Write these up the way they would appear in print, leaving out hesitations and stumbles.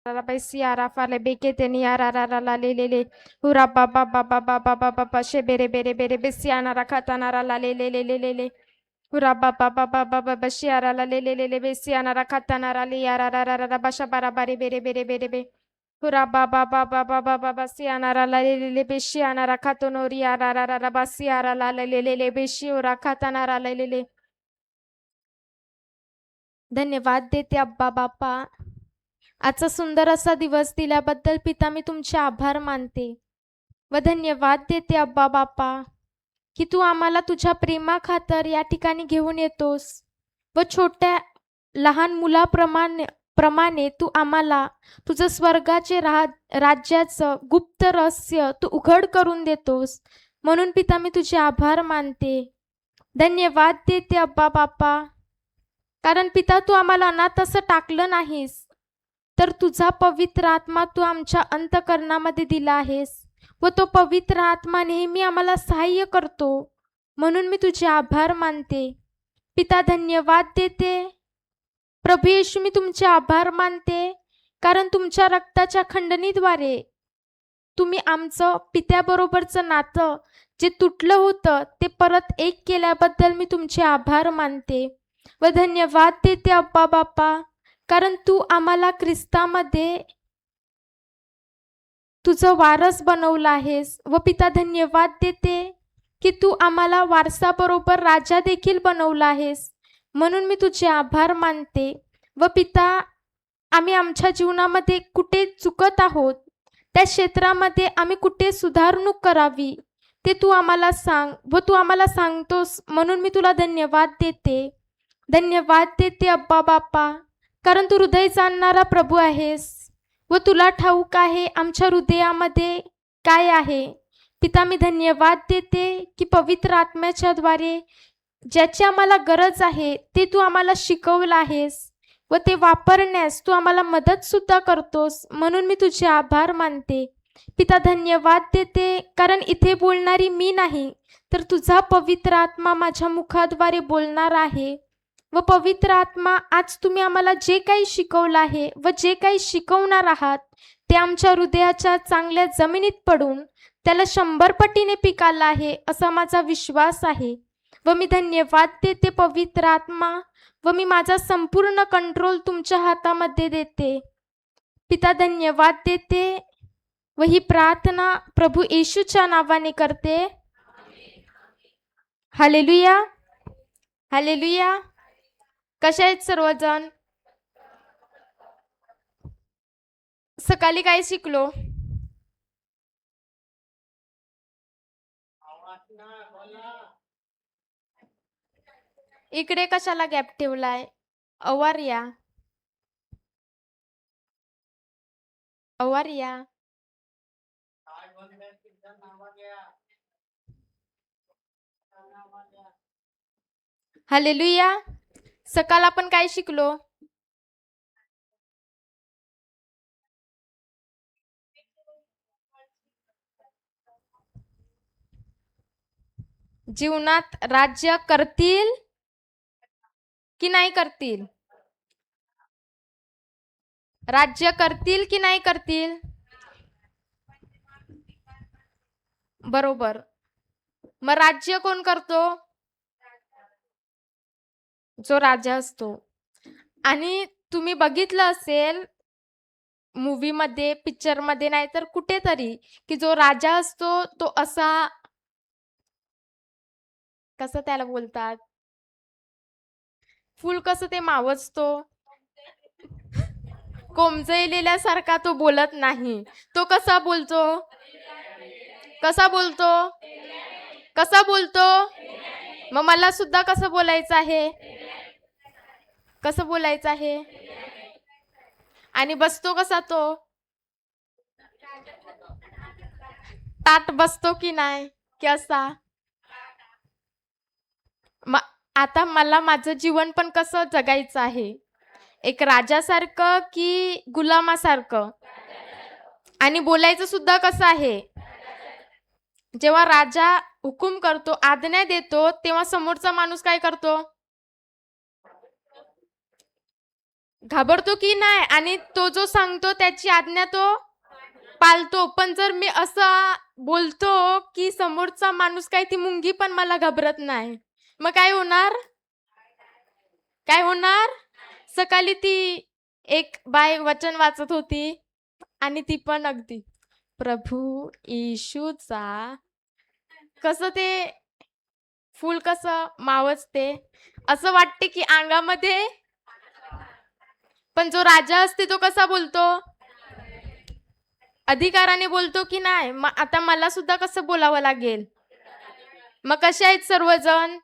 Siara fale bekete ni ara la le hura ba she bere besiana rakata nara la le hura ba shiara la le besiana rakata nara li ara basha bara bere be hura ba siana la le besiana rakato nori ara basiara la le besiura katana le धन्यवाद देते अब्बा बापा. आजचा सुंदर असा दिवस दिल्याबद्दल पिता मी तुमचे आभार मानते व धन्यवाद देते अब्बा बापा की तू आम्हाला तुझ्या प्रेमाखातर या ठिकाणी घेऊन येतोस व छोट्या लहान मुलाप्रमाणे तू आम्हाला तुझं स्वर्गाचे राज्याचं गुप्त रहस्य तू उघड करून देतोस. म्हणून पिता मी तुझे आभार मानते, धन्यवाद देते अब्बा बापा. कारण पिता तू आम्हाला अनाथ असं टाकलं नाहीस, तर तुझा पवित्र आत्मा तू आमच्या अंतःकरणामध्ये दिला आहेस व तो पवित्र आत्मा नेहमी आम्हाला सहाय्य करतो. म्हणून मी तुझे आभार मानते पिता, धन्यवाद देते. प्रभू येशू मी तुमचे आभार मानते, कारण तुमच्या रक्ताच्या खंडणीद्वारे तुम्ही आमचं पित्याबरोबरचं नातं जे तुटलं होतं ते परत एक केल्याबद्दल मी तुमचे आभार मानते व धन्यवाद देते अब्बा बापा. कारण तू आम्हाला ख्रिस्तामध्ये तुझं वारस बनवलं आहेस व पिता धन्यवाद देते की तू आम्हाला वारसाबरोबर राजा देखील बनवला आहेस. म्हणून मी तुझे आभार मानते व पिता, आम्ही आमच्या जीवनामध्ये कुठे चुकत आहोत, त्या क्षेत्रामध्ये आम्ही कुठे सुधारणूक करावी ते तू आम्हाला सांग व तू आम्हाला सांगतोस. म्हणून मी तुला धन्यवाद देते अब्बा बापा. कारण तू हृदय जाणणारा प्रभू आहेस व तुला ठाऊक आहे आमच्या हृदयामध्ये काय आहे. पिता मी धन्यवाद देते की पवित्र आत्म्याच्या द्वारे ज्याची आम्हाला गरज आहे ते तू आम्हाला शिकवलं आहेस व ते वापरण्यास तू आम्हाला मदत सुद्धा करतोस. म्हणून मी तुझे आभार मानते पिता, धन्यवाद देते. कारण इथे बोलणारी मी नाही, तर तुझा पवित्र आत्मा माझ्या मुखाद्वारे बोलणार आहे व पवित्र आत्मा आज तुम्ही आम्हाला जे काही शिकवलं आहे व जे काही शिकवणार आहात ते आमच्या हृदयाच्या चांगल्या जमिनीत पडून त्याला 100 पटीने पिकाला आहे असा माझा विश्वास आहे. व मी धन्यवाद देते पवित्र आत्मा व मी माझा संपूर्ण कंट्रोल तुमच्या हातामध्ये देते पिता, धन्यवाद देते व ही प्रार्थना प्रभू येशूच्या नावाने करते. Hallelujah hallelujah. कशा आहेत सर्वजण? सकाळी काय शिकलो? इकडे कशाला गॅप ठेवलाय? अवार्या हालेलुया. सकाळ आपण काय शिकलो? जीवनात राज्य करतील की नाही करतील? राज्य करतील की नाही करतील? बरोबर. मग राज्य कोण करतो? जो राजा असतो. आणि तुम्ही बघितलं असेल मूवी मध्ये, पिक्चर मध्ये, नाही तर कुठेतरी, की जो राजा असतो तो असा, कसं त्याला बोलतात, फुल कसं ते मावचतो, कोमजलेल्यासारखा तो बोलत नाही. तो कसा बोलतो? मग मला सुद्धा कसं बोलायचं आहे? आणि बसतो कसा तो? ताट बसतो की नाही? की असा? आता मला माझं जीवन पण कसं जगायचं आहे? एक राजासारखं की गुलामासारखं? आणि बोलायचं सुद्धा कसं आहे? जेव्हा राजा हुकूम करतो, आज्ञा देतो, तेव्हा समोरचा माणूस काय करतो? घाबरतो की नाही, आणि तो जो सांगतो त्याची आज्ञा तो पाळतो. पण जर मी असं बोलतो की समोरचा माणूस काय, ती मुंगी पण मला घाबरत नाही, मग काय होणार? काय होणार? सकाळी ती एक बाय वचन वाचत होती, आणि ती पण अगदी प्रभू येशूचा, कसं ते फूल कसं मावचते, असं वाटते की अंगामध्ये. पण जो राजा असते तो कसा बोलतो? अधिकाराने बोलतो की नाही? मग आता मला सुद्धा कसं बोलावं लागेल? मग कसे आहेत सर्वजण?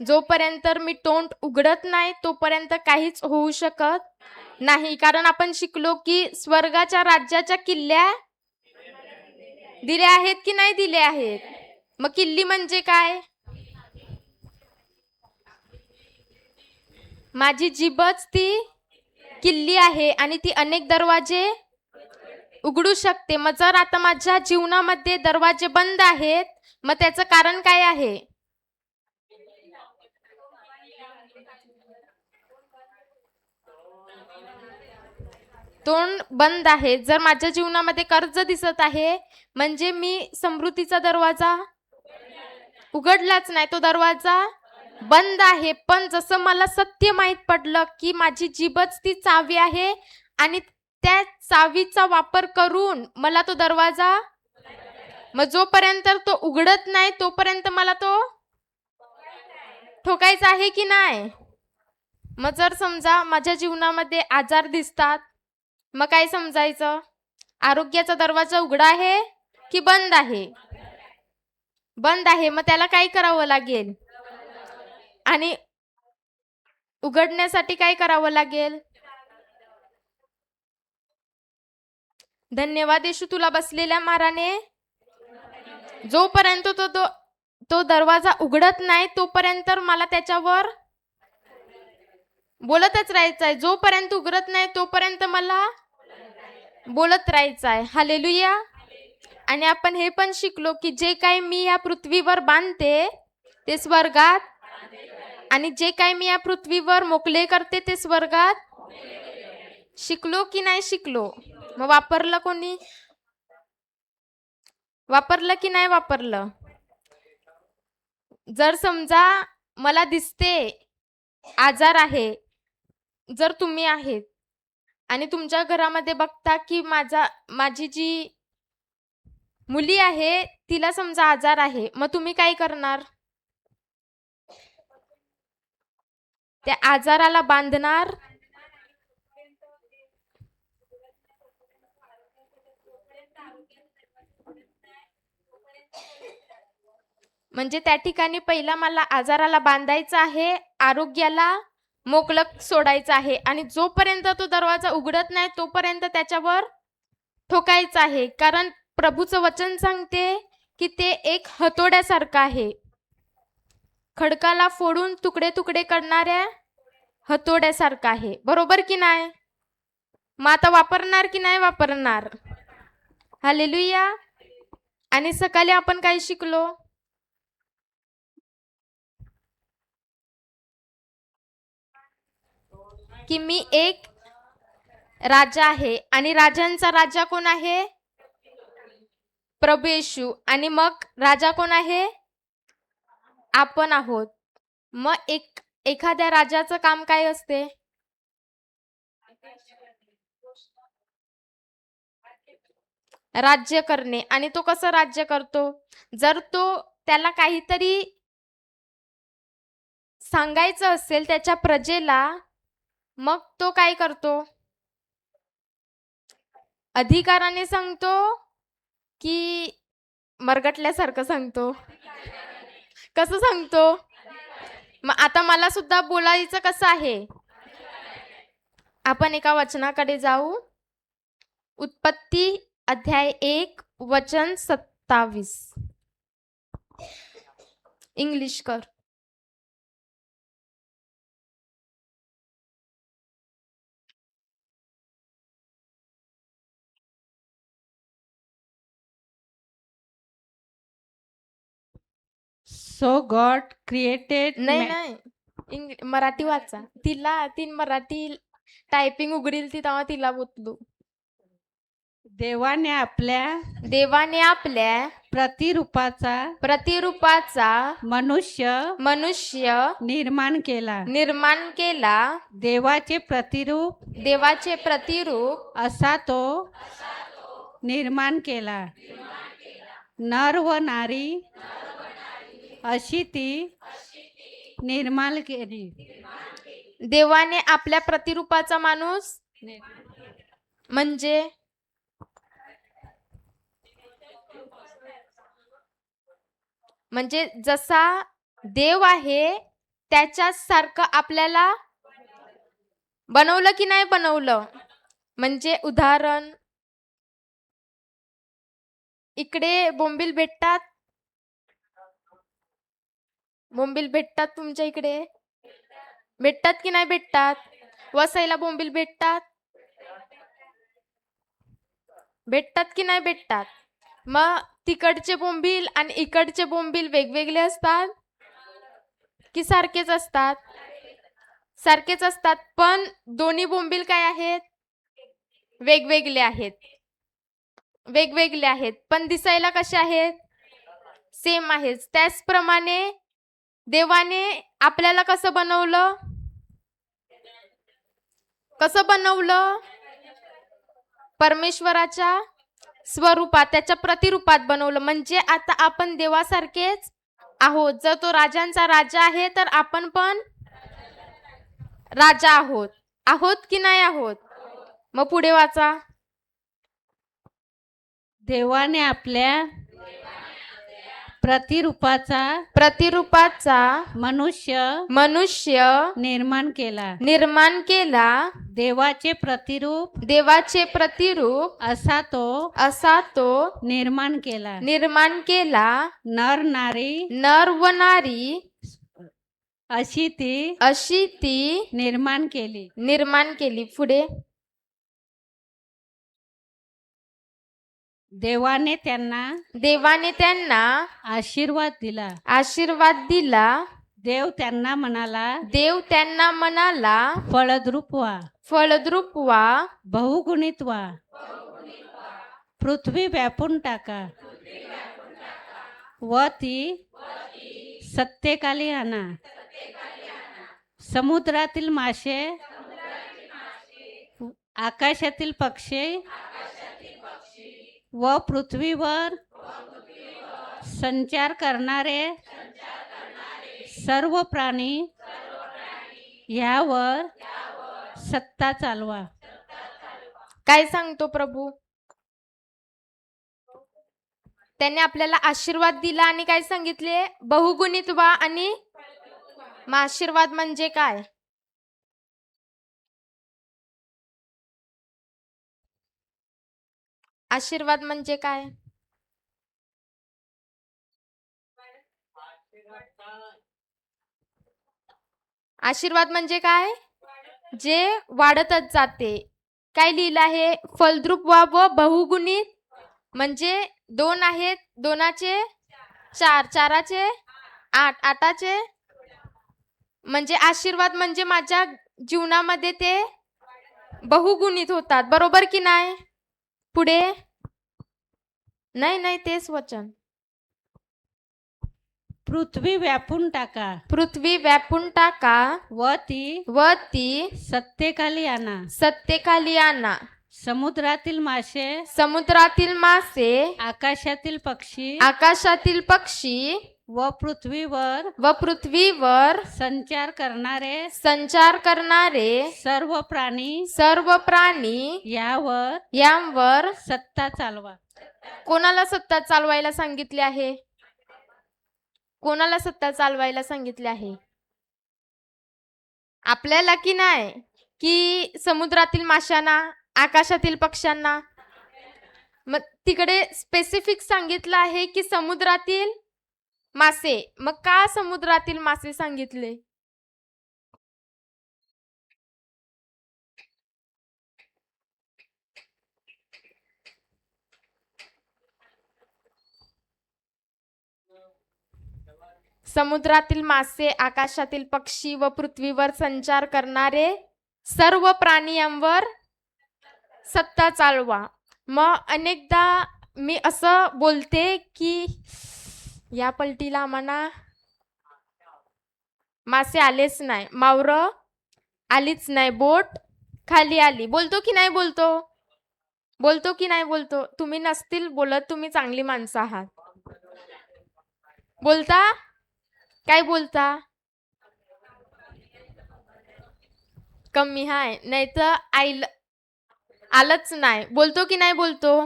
जोपर्यंत मी तोंड उघडत नाही तोपर्यंत काहीच होऊ शकत नाही. कारण आपण शिकलो की स्वर्गाच्या राज्याच्या किल्ल्या दिल्या आहेत की नाही दिल्या आहेत? मग किल्ली म्हणजे काय? माझी जीभच ती किल्ली आहे, आणि ती अनेक दरवाजे उघडू शकते. मग जर आता माझ्या जीवनामध्ये दरवाजे बंद आहेत, मग त्याचं कारण काय आहे? तोंड बंद आहे. जर माझ्या जीवनामध्ये कर्ज दिसत आहे, म्हणजे मी समृद्धीचा दरवाजा उघडलाच नाही, तो दरवाजा बंद आहे. पण जसं मला सत्य माहीत पडलं की माझी जीभच ती चावी आहे, आणि त्या चावीचा वापर करून मला तो दरवाजा, मग जोपर्यंत तो उघडत नाही तोपर्यंत मला तो ठोकायचा आहे की नाही? मग जर समजा माझ्या जीवनामध्ये आजार दिसतात, मग काय समजायचं? आरोग्याचा दरवाजा उघडा आहे की बंद आहे? बंद आहे. मग त्याला काय करावं लागेल? आणि उघडण्यासाठी काय करावं लागेल? धन्यवाद येशू तुला बसलेल्या माराने. जोपर्यंत तो दरवाजा उघडत नाही तोपर्यंत मला त्याच्यावर बोलतच राहायचं आहे. जोपर्यंत उघडत नाही तोपर्यंत मला बोलत राहायचं आहे. हालेलुया. आणि आपण हे पण शिकलो की जे काही मी या पृथ्वीवर बांधते ते स्वर्गात, आणि जे काही मी या पृथ्वीवर मोकळे करते ते स्वर्गात. शिकलो की नाही शिकलो? मग वापरलं कोणी? वापरलं की नाही वापरलं? जर समजा मला दिसते आजार आहे, जर तुम्ही आहेत आणि तुमच्या घरामध्ये बघता की माझी जी मुली आहे तिला समजा आजार आहे, मग तुम्ही काय करणार? त्या आजाराला बांधणार, म्हणजे त्या ठिकाणी पहिला मला आजाराला बांधायचं आहे, आरोग्याला मोकळं सोडायचं आहे, आणि जोपर्यंत तो दरवाजा उघडत नाही तोपर्यंत त्याच्यावर ठोकायचं आहे. कारण प्रभूचं वचन सांगते की ते एक हतोड्यासारखं आहे, खडकाला फोडून तुकडे तुकडे करणाऱ्या हतोड्यासारखं आहे. बरोबर की नाही? मग आता वापरणार की नाही वापरणार? हालेलुया. आणि सकाळी आपण काय शिकलो? की मी एक राजा आहे, आणि राजांचा राजा कोण आहे? प्रभू येशू. आणि मग राजा कोण आहे? आपण आहोत. मग एखाद्या राजाचं काम काय असते? राज्य करणे. आणि तो कसं राज्य करतो? जर त्याला काहीतरी सांगायचं असेल त्याच्या प्रजेला, मग तो काय करतो? अधिकाराने सांगतो की मरगटल्यासारखं सांगतो? कसं सांगतो? मग आता मला सुद्धा बोलायचं कसं आहे? आपण एका वचनाकडे जाऊ. उत्पत्ती अध्याय 1 वचन 27. इंग्लिश कर. So God created नाही नाही, मराठी वाचा. ती मराठी टायपिंग उघडील ती तेव्हा तिला बोलू. देवाने आपल्या प्रतिरूपाचा मनुष्य निर्माण केला. देवाचे प्रतिरूप असा तो निर्माण केला. नर व नारी अशी ती निर्माण केली. देवाने आपल्या प्रतिरूपाचा माणूस म्हणजे जसा देव आहे त्याच्याच सारखं आपल्याला बनवलं की नाही बनवलं. म्हणजे उदाहरण, इकडे बोंबील भेटतात तुमच्या इकडे भेटतात की नाही भेटतात. वसईला बोंबील भेटतात की नाही भेटतात. मग तिकडचे बोंबील आणि इकडचे बोंबील वेगवेगळे असतात की सारखेच असतात. सारखेच असतात, पण दोन्ही बोंबील काय आहेत, वेगवेगळे आहेत पण दिसायला कसे आहेत, सेम आहेत. त्याचप्रमाणे देवाने आपल्याला कसं बनवलं परमेश्वराच्या स्वरूपात, त्याच्या प्रतिरूपात बनवलं. म्हणजे आता आपण देवासारखेच आहोत. जर तो राजांचा राजा आहे तर आपण पण राजा आहोत की नाही आहोत. मग पुढे वाचा. देवाने आपल्या प्रतिरूपाचा मनुष्य निर्माण केला. देवाचे प्रतिरूप असा तो निर्माण केला. नर व नारी अशी ती निर्माण केली. पुढे. देवाने त्यांना आशीर्वाद दिला. देव त्यांना म्हणाला फळद्रूप व्हा, बहुगुणित व्हा, पृथ्वी व्यापून टाका व ती सत्तेखाली आणा. समुद्रातील मासे, आकाशातील पक्षी व पृथ्वीवर संचार करणारे सर्व प्राणी यावर सत्ता चालवा. काय सांगतो प्रभू. त्याने आपल्याला आशीर्वाद दिला आणि काय सांगितले, बहुगुणित व्हा. आणि मग आशीर्वाद म्हणजे काय, आशीर्वाद म्हणजे काय. आशीर्वाद म्हणजे काय, जे वाढतच जाते. काय लिहिलं आहे, फलद्रूप व्हा व बहुगुणित. म्हणजे 2 आहेत, 2चे 4, 4चे 8, 8चे. म्हणजे आशीर्वाद म्हणजे माझ्या जीवनामध्ये ते बहुगुणित होतात. बरोबर की नाही. पुढे. नाही तेच वचन. पृथ्वी व्यापून टाका व ती सत्तेखाली आणा. समुद्रातील मासे, आकाशातील पक्षी व पृथ्वीवर संचार करणारे सर्व प्राणी यावर सत्ता चालवा. कोणाला सत्ता चालवायला सांगितले आहे, कोणाला सत्ता चालवायला सांगितले आहे. आपल्याला की नाही, की समुद्रातील माशांना, आकाशातील पक्ष्यांना. मग तिकडे स्पेसिफिक सांगितलं आहे की समुद्रातील मासे. मग का समुद्रातील मासे सांगितले. समुद्रातील मासे, आकाशातील पक्षी व पृथ्वीवर संचार करणारे सर्व प्राणी यांवर सत्ता चालवा. मग अनेकदा मी असं बोलते की या पलटीला आम्हाला मासे आलेच नाही, मावरं आलीच नाही, बोट खाली आली. बोलतो की नाही बोलतो? बोलतो की नाही बोलतो? तुम्ही नसतील बोलत, तुम्ही चांगली माणसं आहात. बोलता? काय बोलता? कमी हाय, नाही तर आलंच नाही. बोलतो की नाही बोलतो?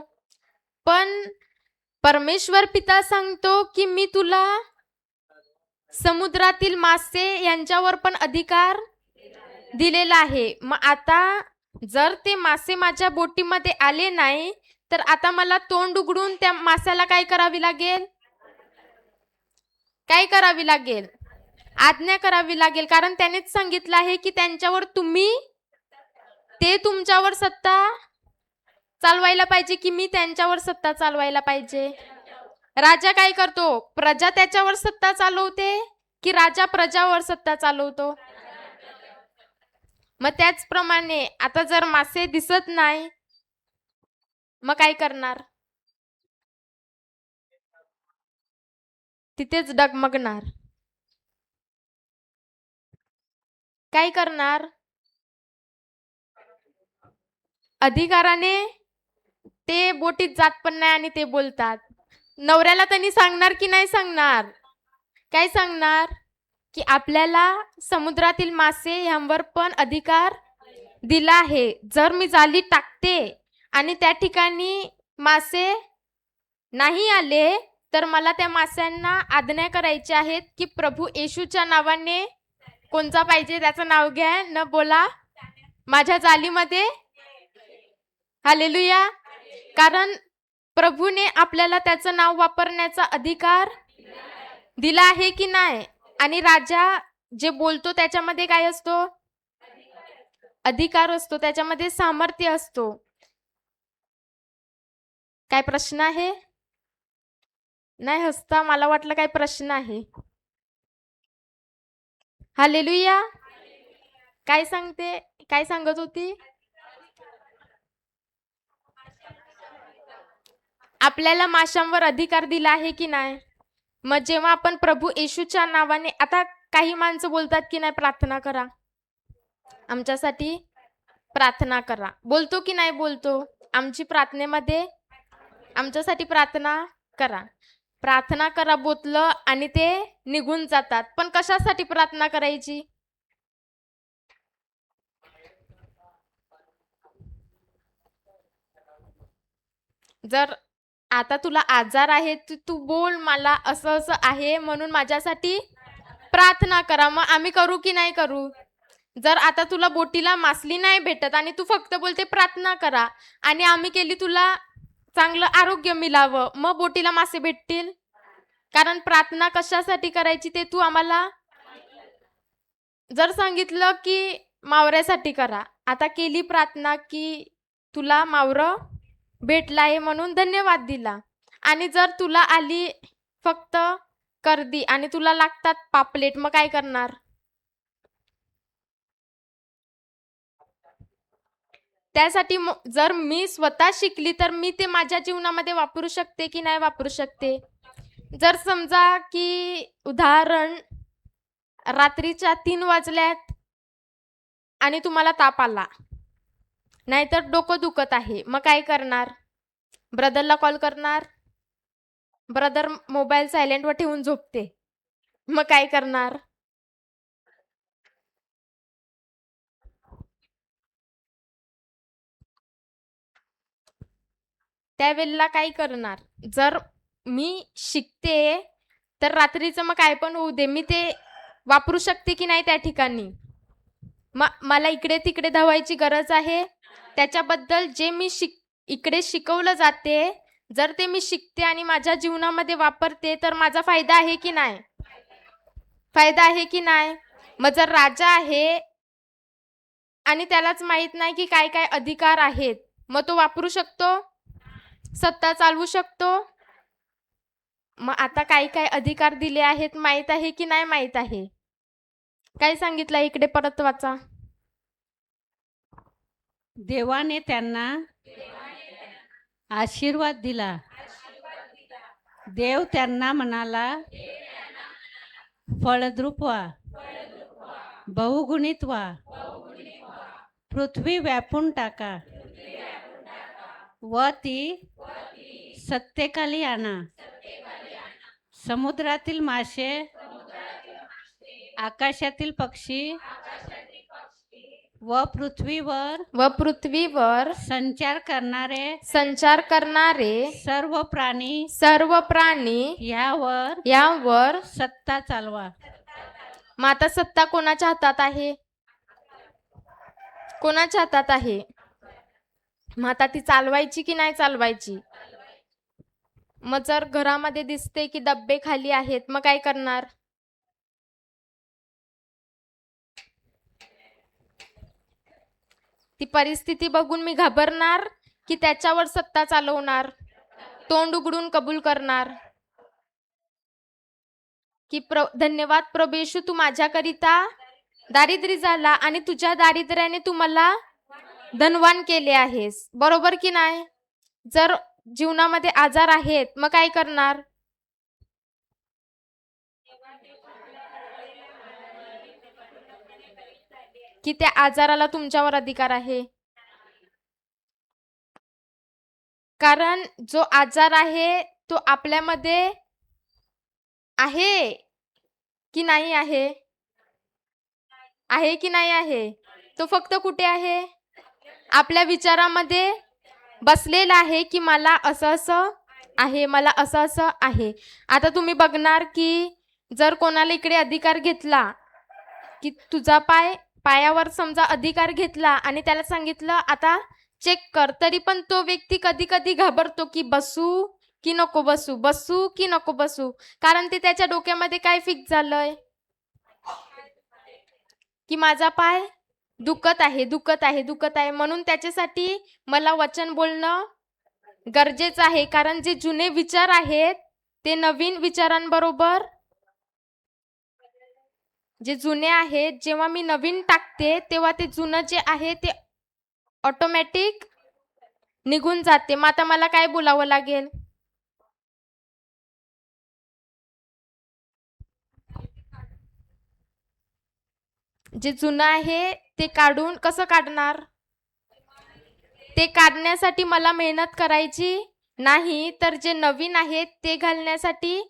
पण परमेश्वर पिता सांगतो की मी तुला समुद्रातील मासे यांच्यावर पण अधिकार दिलेला आहे. मग आता जर ते मासे माझ्या बोटीमध्ये आले नाही तर आता मला तोंड उघडून त्या माशाला काय करावी लागेल? काय करावी लागेल? आज्ञा करावी लागेल. कारण त्यानेच सांगितलं आहे की त्यांच्यावर ते तुमच्यावर सत्ता चालवायला पाहिजे की मी त्यांच्यावर सत्ता चालवायला पाहिजे? राजा काय करतो? प्रजा त्याच्यावर सत्ता चालवते की राजा प्रजावर सत्ता चालवतो? मग त्याचप्रमाणे आता जर मासे दिसत नाही मग काय करणार? तिथेच डगमगणार. काय करणार? अधिकाराने ते बोटीत जात पण नाही आणि ते बोलतात. नवऱ्याला त्यांनी सांगणार की नाही सांगणार? काय सांगणार? की आपल्याला समुद्रातील मासे यांवर पण अधिकार दिला आहे. जर मी जाळी टाकते आणि त्या ठिकाणी मासे नाही आले तर मला त्या माशांना आज्ञा करायची आहेत की प्रभू येशूच्या नावाने कोणता पाहिजे त्याचं नाव घ्या, न बोला माझ्या जाळीमध्ये. हालेलुया. कारण प्रभूने आपल्याला त्याचं नाव वापरण्याचा अधिकार दिला आहे की नाही? आणि राजा जे बोलतो त्याच्यामध्ये काय असतो? अधिकार असतो, त्याच्यामध्ये सामर्थ्य असतो. काय प्रश्न आहे? नाही हसता, मला वाटलं काय प्रश्न आहे. हालेलुया. काय सांगते? काय सांगत होती? आपल्याला माशांवर अधिकार दिला आहे की नाही? मग जेव्हा आपण प्रभू येशूच्या नावाने, आता काही माणसं बोलतात की नाही प्रार्थना करा, आमच्यासाठी प्रार्थना करा. बोलतो की नाही बोलतो? आमची प्रार्थनेमध्ये आमच्यासाठी प्रार्थना करा. प्रार्थना करा बोललं आणि ते निघून जातात. पण कशासाठी प्रार्थना करायची? जर आता तुला आजार आहे, तू बोल मला असं असं आहे म्हणून माझ्यासाठी प्रार्थना करा. मग आम्ही करू की नाही करू? जर आता तुला बोटीला मासली नाही भेटत आणि तू फक्त बोलते प्रार्थना करा आणि आम्ही केली तुला चांगलं आरोग्य मिळावं, मग बोटीला मासे भेटतील? कारण प्रार्थना कशासाठी करायची ते तू आम्हाला जर सांगितलं की मावऱ्यासाठी करा, आता केली प्रार्थना की तुला मावरं भेटलाय म्हणून धन्यवाद दिला, आणि जर तुला आली फक्त कर्दी आणि तुला लागतात पापलेट, मग काय करणार? त्यासाठी जर मी स्वतः शिकली तर मी ते माझ्या जीवनामध्ये वापरू शकते की नाही वापरू शकते? जर समजा की उदाहरण रात्रीच्या 3 वाजल्यात आणि तुम्हाला ताप आला, नाहीतर डोकं दुखत आहे, मग काय करणार? ब्रदरला कॉल करणार? ब्रदर मोबाईल सायलेंटवर ठेवून झोपते, मग काय करणार? त्यावेळेला काय करणार? जर मी शिकते तर रात्रीचं मग काय पण होऊ दे, मी ते वापरू शकते की नाही त्या ठिकाणी? मला इकडे तिकडे धावायची गरज आहे? त्याच्याबद्दल जे मी इकडे शिकवलं जाते, जर ते मी शिकते आणि माझ्या जीवनामध्ये वापरते तर माझा फायदा आहे की नाही? फायदा आहे की नाही? मग जर राजा आहे आणि त्यालाच माहित नाही की काय काय अधिकार आहेत, मग तो वापरू शकतो? सत्ता चालवू शकतो? मग आता काय काय अधिकार दिले आहेत माहित आहे की नाही माहित आहे? काय सांगितलं इकडे परत वाचा. देवाने त्यांना आशीर्वाद दिला. देव त्यांना म्हणाला, फळद्रूप व्हा, बहुगुणित व्हा, पृथ्वी व्यापून टाका व ती सत्तेखाली आणा. समुद्रातील मासे, आकाशातील पक्षी व पृथ्वीवर संचार करणारे सर्व प्राणी यावर सत्ता चालवा. मग आता सत्ता कोणाच्या हातात आहे? कोणाच्या हातात आहे? मग आता ती चालवायची की नाही चालवायची? मग जर घरामध्ये दिसते की डब्बे खाली आहेत, मग काय करणार? ती परिस्थिती बघून मी घाबरणार की त्याच्यावर सत्ता चालवणार, तोंड उघडून कबूल करणार की धन्यवाद प्रभू येशू, तू माझ्याकरिता दारिद्र्य झाला आणि तुझ्या दारिद्र्याने तू मला धनवान केले आहेस. बरोबर की नाही? जर जीवनामध्ये आजार आहेत, मग काय करणार? की त्या आजाराला तुमच्यावर अधिकार आहे? कारण जो आजार आहे तो आपल्यामध्ये आहे की नाही आहे? आहे की नाही आहे? तो फक्त कुठे आहे? आपल्या विचारामध्ये बसलेला आहे की मला असं असं आहे, मला असं असं आहे. आता तुम्ही बघणार की जर कोणाला इकडे अधिकार घेतला की तुझा पायावर समजा अधिकार घेतला आणि त्याला सांगितलं आता चेक कर, तरी पण तो व्यक्ती कधी कधी घाबरतो की बसू की नको बसू, बसू की नको बसू. कारण ते त्याच्या डोक्यामध्ये काय फिक्स झालंय की माझा पाय दुखत आहे, म्हणून त्याच्यासाठी मला वचन बोलणं गरजेचं आहे. कारण जे जुने विचार आहेत ते नवीन विचारांबरोबर, जे जुने आहेत जेव्हा मी नवीन टाकते तेव्हा ते जुनं जे आहे ते ऑटोमॅटिक निघून जाते. मग आता मला काय बोलावं लागेल? जे जुनं आहे ते काढून कसं काढणार? ते काढण्यासाठी मला मेहनत करायची नाही, तर जे नवीन आहे ते घालण्यासाठी,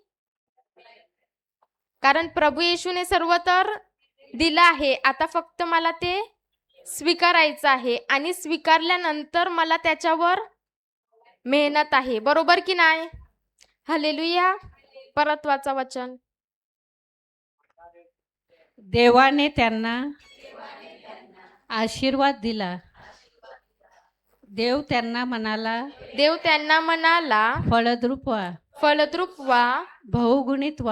कारण प्रभू येशूने सर्व तर दिलं आहे, आता फक्त मला ते स्वीकारायचं आहे आणि स्वीकारल्यानंतर मला त्याच्यावर मेहनत आहे. बरोबर की नाही? हालेलुया. परत वाचा वचन. देवाने त्यांना आशीर्वाद दिला. देव त्यांना म्हणाला, फळद्रूप व्हा, बहुगुणित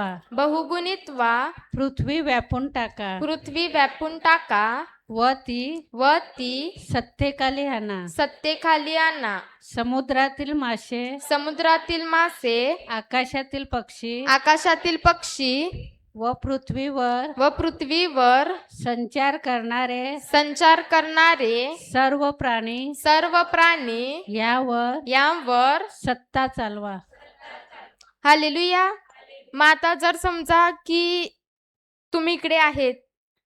व्हा, पृथ्वी व्यापून टाका व ती सत्तेखाली आणा. समुद्रातील मासे, आकाशातील पक्षी व पृथ्वीवर संचार करणारे सर्व प्राणी यावर सत्ता चालवा. हालेलुया. मग आता जर समजा की तुम्ही इकडे आहेत,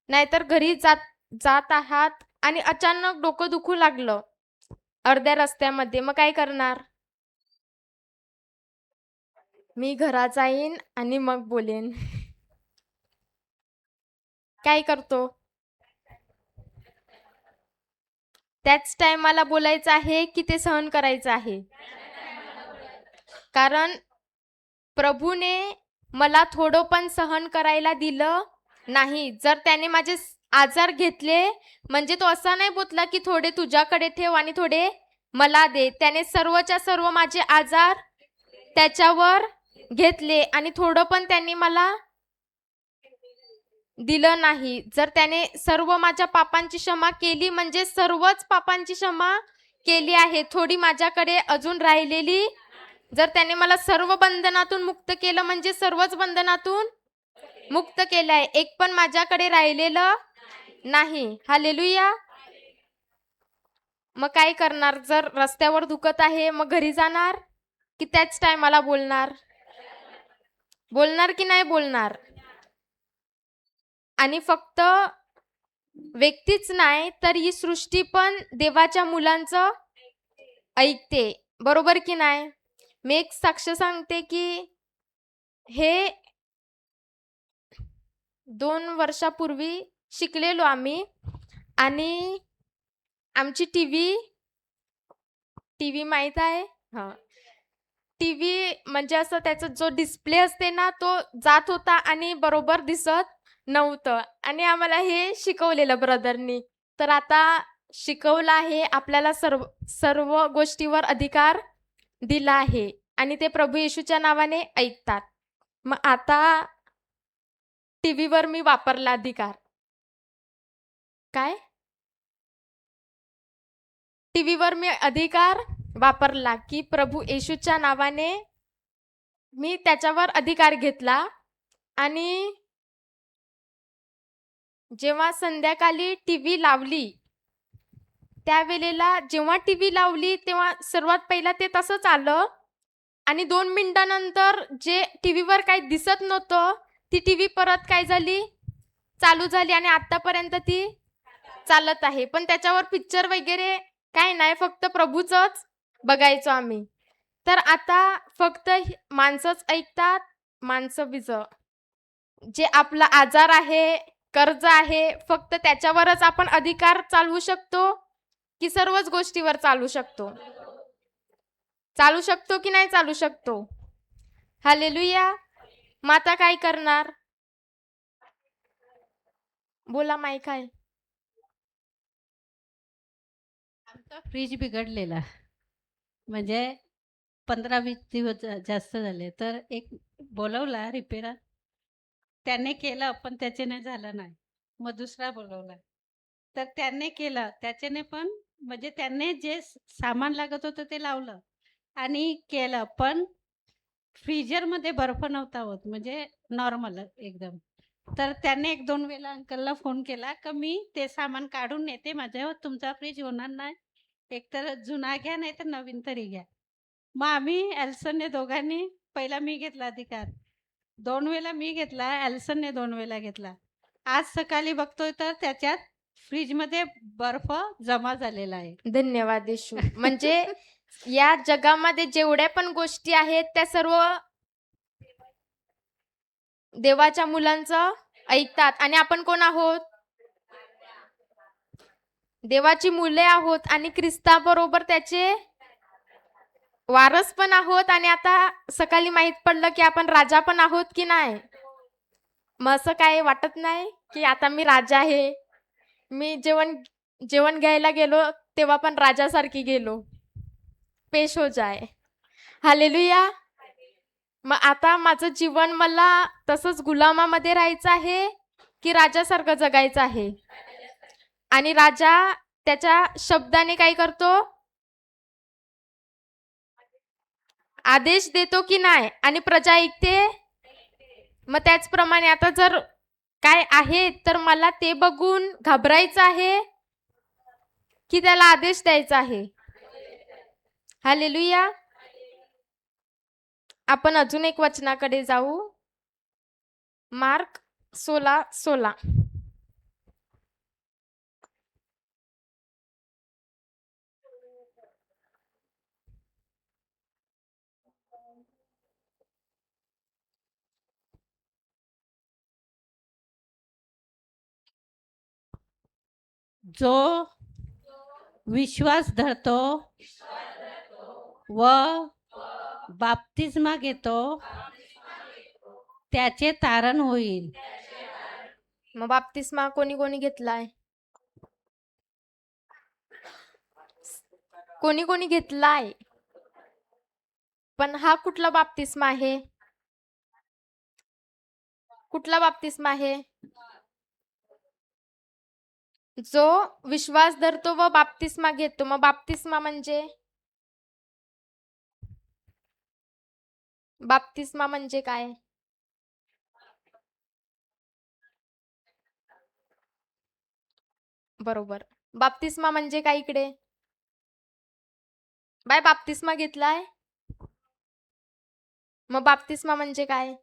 नाहीतर घरी जात आहात आणि अचानक डोकं दुखू लागलं अर्ध्या रस्त्यामध्ये, मग काय करणार? मी घरात जाईन आणि मग बोलेन. काय करतो? त्याच टायमाला बोलायचं आहे की ते सहन करायचं आहे? कारण प्रभूने मला थोडं पण सहन करायला दिलं नाही. जर त्याने माझे आजार घेतले म्हणजे तो असा नाही बोलला की थोडे तुझ्याकडे ठेव आणि थोडे मला दे. त्याने सर्वच्या सर्व माझे आजार त्याच्यावर घेतले आणि थोडं पण त्यांनी मला दिलं नाही. जर त्याने सर्व माझ्या पापांची क्षमा केली म्हणजे सर्वच पापांची क्षमा केली आहे, थोडी माझ्याकडे अजून राहिलेली जर त्याने मला सर्व बंधनातून मुक्त केलं म्हणजे सर्वच बंधनातून मुक्त केलं आहे. एक पण माझ्याकडे राहिलेलं नाही. हालेलुया. मग काय करणार? जर रस्त्यावर दुखत आहे मग घरी जाणार की त्याच टायमाला बोलणार? बोलणार की नाही बोलणार? आणि फक्त व्यक्तीच नाही तर ही सृष्टी पण देवाच्या मुलांचं ऐकते. बरोबर की नाही? मी एक साक्ष सांगते की हे 2 वर्षापूर्वी शिकलेलो आम्ही आणि आमची टीव्ही माहित आहे? हां. टीव्ही म्हणजे असं त्याचा जो डिस्प्ले असते ना, तो जात होता आणि बरोबर दिसत नव्हतं आणि आम्हाला हे शिकवलेलं ब्रदरनी. तर आता शिकवलं आहे, आपल्याला सर्व सर्व गोष्टीवर अधिकार दिला आहे आणि ते प्रभू येशूच्या नावाने ऐकतात. मग आता टीव्हीवर मी वापरला अधिकार. काय? टीव्हीवर मी अधिकार वापरला की प्रभू येशूच्या नावाने मी त्याच्यावर अधिकार घेतला आणि जेव्हा संध्याकाळी टीव्ही लावली, त्यावेळेला जेव्हा टीव्ही लावली तेव्हा सर्वात पहिला ते तसंच आलं आणि 2 मिनिटानंतर जे टीव्हीवर काही दिसत नव्हतं, ती टीव्ही परत काय झाली? चालू झाली आणि आतापर्यंत ती चालत आहे. पण त्याच्यावर पिक्चर वगैरे काय नाही, फक्त प्रभूचंच बघायचो आम्ही. तर आता फक्त माणसंच ऐकतात, माणसं बिजं. जे आपला आजार आहे, कर्ज आहे, फक्त त्याच्यावरच आपण अधिकार चालवू शकतो, की सर्वच गोष्टीवर चालू शकतो? चालू शकतो की नाही चालू शकतो? हालेलुया. मग आता काय करणार? बोला माईक आहे. आमचा फ्रीज बिघडलेला. म्हणजे 15-20 दिवस जास्त झाले. तर एक बोलवला रिपेअर. त्याने केलं पण त्याच्याने झालं नाही. मग दुसरा बोलवला. तर त्याने केलं. त्याच्याने पण म्हणजे त्याने जे सामान लागत होतं ते लावलं आणि केलं. पण फ्रीजरमध्ये बर्फ नव्हता होत, म्हणजे नॉर्मल एकदम. तर त्याने 1-2 वेळेला अंकलला फोन केला का मी ते सामान काढून नेते, माझ्यावर तुमचा फ्रीज होणार नाही. एकतर जुना घ्या नाही तर नवीन तरी घ्या. मग आम्ही एल्सनने दोघांनी, पहिला मी घेतला अधिकार. 2 वेळेला मी घेतला, एल्सनने 2 वेळेला घेतला. आज सकाळी बघतोय तर त्याच्यात फ्रीजमध्ये बर्फ जमा झालेला आहे. धन्यवाद येशू. म्हणजे या जगामध्ये जेवढ्या पण गोष्टी आहेत त्या सर्व देवाच्या मुलांचं ऐकतात आणि आपण कोण आहोत? देवाची मुले आहोत आणि ख्रिस्ताबरोबर त्याचे वारस पण आहोत आणि आता सकाळी माहित पडलं की आपण राजा पण आहोत की नाही? मग असं काय वाटत नाही की आता मी राजा आहे. मी जेवण घ्यायला गेलो तेव्हा पण राजासारखी गेलो. पेश हो जाए. हालेलुया. मग आता माझं जीवन मला तसंच गुलामामध्ये राहायचं आहे की राजासारखं जगायचं आहे? आणि राजा त्याच्या शब्दाने काय करतो? आदेश देतो की नाही? आणि प्रजा ऐकते? मग त्याचप्रमाणे आता जर काय आहे तर मला ते बघून घाबरायचं आहे की त्याला आदेश द्यायचा आहे? हालेलुया. आपण अजून एक वचनाकडे जाऊ. मार्क 16:16. जो विश्वास धरतो व बाप्तिस्मा घेतो त्याचे तारण होईल. मग बाप्तिस्मा कोणी कोणी घेतलाय? कोणी कोणी घेतलाय? पण हा कुठला बाप्तिस्मा आहे? कुठला बाप्तिस्मा आहे? जो विश्वास धरतो व बाप्तिस्मा घेतो. मग बाप्तिस्मा म्हणजे बाप्तिस्मा म्हणजे काय? बरोबर. बाप्तिस्मा म्हणजे काय इकडे? बाय बाप्तिस्मा घेतलाय? मग बाप्तिस्मा म्हणजे काय?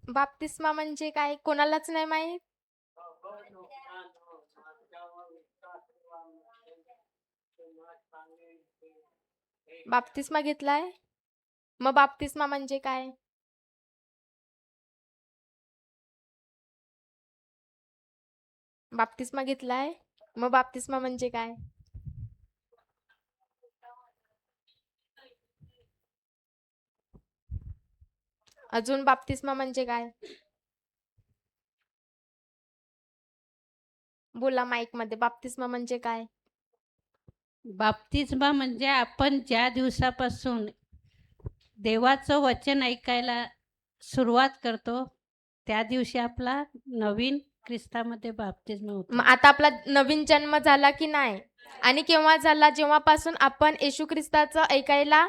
बाप्तिस्मा म्हणजे काय? कोणालाच नाही माहीत? बाप्तिस्मा घेतलाय? मग बाप्तिस्मा म्हणजे काय? बाप्तिस्मा घेतलाय? मग बाप्तिस्मा म्हणजे काय? अजून बाप्तिस्मा म्हणजे काय? बोला माईकमध्ये बाप्तिस्मा म्हणजे काय? बाप्तिस्मा म्हणजे आपण ज्या दिवसापासून देवाचं वचन ऐकायला सुरुवात करतो त्या दिवशी आपला नवीन ख्रिस्तामध्ये बाप्तिस्मा मग होतो. आता आपला नवीन जन्म झाला की नाही? आणि केव्हा झाला? जेव्हापासून आपण येशू ख्रिस्ताचं ऐकायला.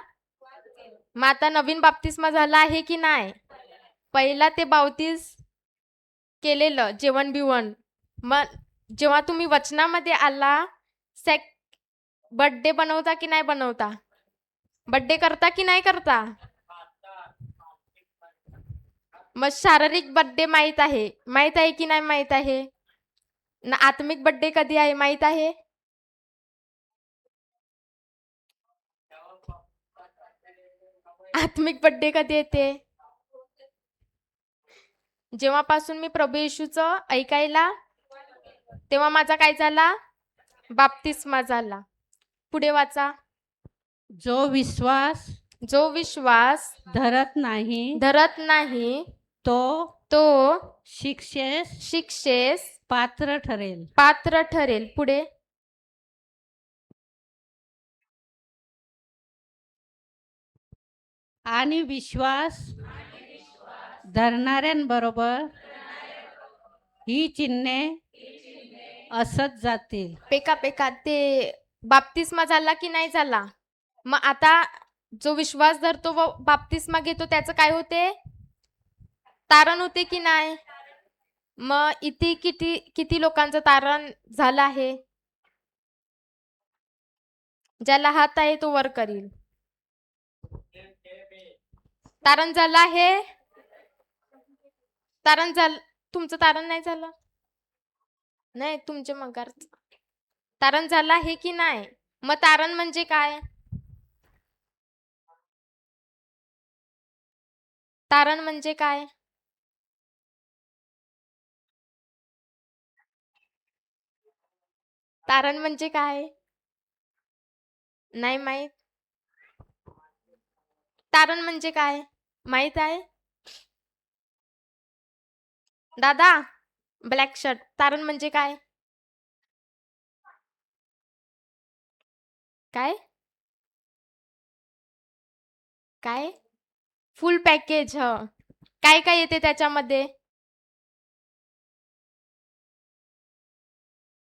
मग आता नवीन बाप्तिस्मा झाला आहे की नाही? पहिला ते बावतीस केलेलं जेवण बिवण. मग जेव्हा तुम्ही वचनामध्ये आला, सेक बर्थडे बनवता की नाही बनवता? बर्थडे करता की नाही करता? मग शारीरिक बर्थडे माहित आहे. माहित आहे की नाही माहित आहे? ना आत्मिक बर्थडे कधी आहे माहित आहे? आत्मिक बर्थडे कधी येते? जेव्हापासून मी प्रभू येशूचं ऐकायला, तेव्हा माझा काय झाला? बाप्तिस्मा झाला. पुढे वाचा. जो विश्वास जो विश्वास धरत नाही धरत नाही तो तो शिक्षेस पात्र ठरेल. पात्र ठरेल. पुढे. आणि विश्वास धरणाऱ्यांबरोबर ही चिन्हे असत जातील. पेका ते बाप्तिस्मा झाला की नाही झाला? मग आता जो विश्वास धरतो व बाप्तिस्मा घेतो त्याचं काय होते? तारण होते की नाही? मग इथे किती किती लोकांचं तारण झालं आहे? ज्याला हात आहे तो वर करील. तारण झालं आहे? तारण झालं? तुमचं तारण नाही झालं? नाही, तुमचे मगार तारण झालं आहे की नाही? मग तारण म्हणजे काय? तारण म्हणजे काय? तारण म्हणजे काय? नाही माहित? तारण म्हणजे काय? माहित आहे? दादा, ब्लॅक शर्ट, तारण म्हणजे काय? काय? काय? फुल पॅकेज. काय काय येते त्याच्यामध्ये?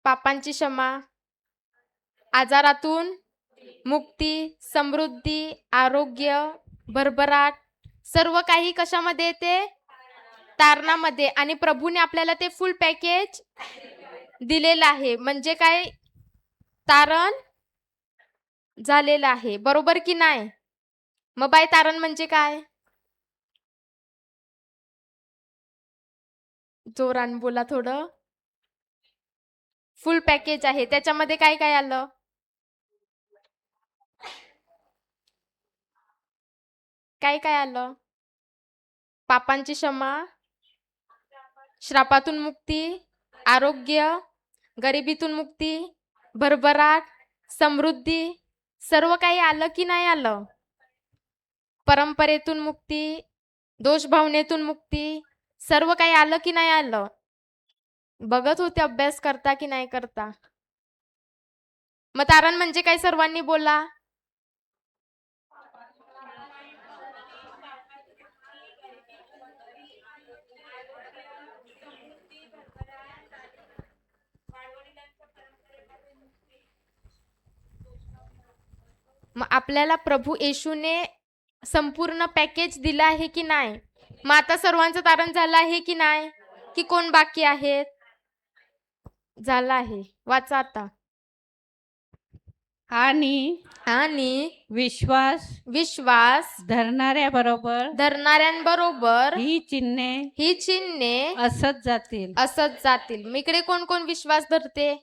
पापांची क्षमा, आजारातून मुक्ती, समृद्धी, आरोग्य, भरभराट, सर्व काही कशामध्ये येते? तारणामध्ये. आणि प्रभूने आपल्याला ते फुल पॅकेज दिलेलं आहे. म्हणजे काय? तारण झालेलं आहे. बरोबर की नाही? मग बाय तारण म्हणजे काय? जोरान बोला थोडं. फुल पॅकेज आहे. त्याच्यामध्ये काय काय आलं? काय काय आलं? पापांची क्षमा, श्रापातून मुक्ती, आरोग्य, गरिबीतून मुक्ती, भरभराट, समृद्धी, सर्व काही आलं की नाही आलं? परंपरेतून मुक्ती, दोष भावनेतून मुक्ती, सर्व काही आलं की नाही आलं? बघत होते अभ्यास करता की नाही करता? मग तारण म्हणजे काय सर्वांनी बोला? मग आपल्याला प्रभू येशूने संपूर्ण पॅकेज दिलं आहे की नाही? मग आता सर्वांचं तारण झालं आहे की नाही? की कोण बाकी आहेत? झालं आहे. वाचा आता. आणि आणि विश्वास विश्वास धरणाऱ्याबरोबर धरणाऱ्यांबरोबर ही चिन्हे ही चिन्हे असत जातील. असत जातील. मग इकडे कोण कोण विश्वास धरते?